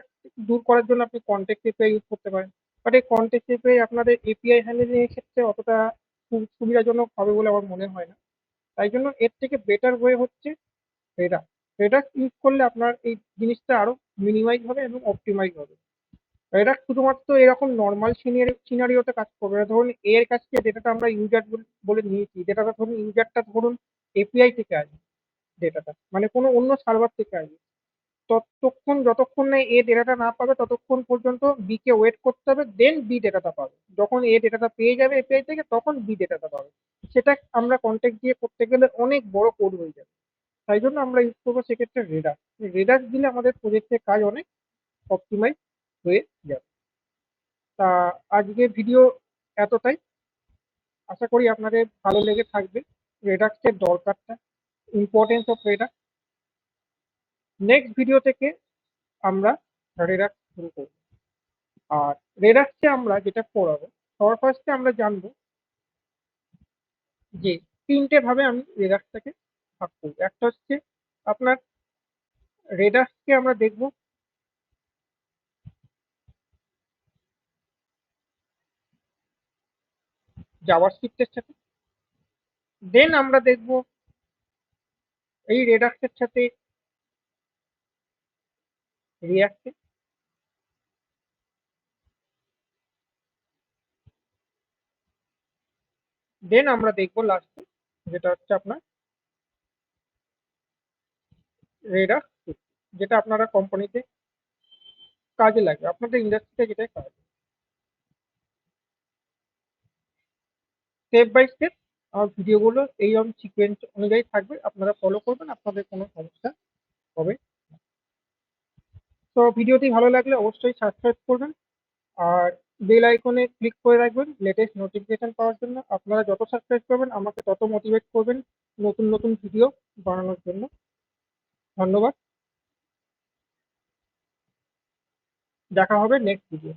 দূর করার জন্য আপনি কন্টেক্ট এপিআই ইউজ করতে পারেন, বাট এই কন্টেক্ট এপিআই আপনাদের এপিআই হ্যান্ডেলিং এর ক্ষেত্রে অতটা সুবিধাজনক হবে বলে আমার মনে হয় না। তাই জন্য এর থেকে বেটার ওয়ে হচ্ছে রেডাক্স। রেডাক্স ইউজ করলে আপনার এই জিনিসটা আরো মিনিমাইজ হবে এবং অপটিমাইজ হবে। রেডাক্স শুধুমাত্র এরকম নর্মাল সিনারিওতে কাজ করবে না। ধরুন এর কাছ থেকে ডেটাটা আমরা ইউজার বলে নিয়েছি, ডেটাটা ধরুন ইউজারটা ধরুন এপিআই থেকে আসবে, ডেটাটা মানে কোনো অন্য সার্ভার থেকে আসবে, যতক্ষণ না এ ডেটাটা না পাবে ততক্ষণ পর্যন্ত বি কে ওয়েট করতে হবে, দেন বি ডেটাটা পাবে। যখন এ ডেটাটা পেয়ে যাবে এপিআই থেকে তখন বি ডেটাটা পাবে। সেটা আমরা কন্টেক্ট দিয়ে করতে গেলে অনেক বড় কোড হয়ে যাবে। তাই জন্য আমরা ইউজ করবো সেক্ষেত্রে রেডাক্স। রেডাক্স দিলে আমাদের প্রজেক্টের কাজ অনেক অপটিমাইজ হয়ে যাবে। তা আজকে ভিডিও এতটাই, আশা করি আপনাদের ভালো লেগে থাকবে রেডাক্সের দরকারটা, ইম্পর্টেন্স অফ রেডাক্স। নেক্সট ভিডিও থেকে আমরা রেডাক্স শুরু করব। আর রেডাক্সে আমরা যেটা পড়াবো, সবার ফার্স্টে আমরা জানবো যে তিনটে ভাবে আমি রেডাক্সটাকে ভাগ করবো। একটা হচ্ছে আপনার রেডাক্সকে আমরা দেখবো জাভাস্ক্রিপ্টের সাথে, দেন আমরা দেখবো এই রেডাক্সের সাথে রিয়াক্টে, দেন আমরা দেখবো লাস্টে যেটা হচ্ছে আপনার রেডাক্স, যেটা আপনারা কোম্পানিতে কাজে লাগবে, আপনাদের ইন্ডাস্ট্রিতে যেটাই কাজ। স্টেপ বাই স্টেপ আমার ভিডিওগুলো এইরকম সিকোয়েন্স অনুযায়ী থাকবে, আপনারা ফলো করবেন, আপনাদের কোনো সমস্যা হবে না। তো ভিডিওটি ভালো লাগলে অবশ্যই সাবস্ক্রাইব করবেন আর বেল আইকনে ক্লিক করে রাখবেন লেটেস্ট নোটিফিকেশন পাওয়ার জন্য। আপনারা যত সাবস্ক্রাইব করবেন আমাকে তত মোটিভেট করবেন নতুন নতুন ভিডিও বানানোর জন্য। ধন্যবাদ, দেখা হবে নেক্সট ভিডিও।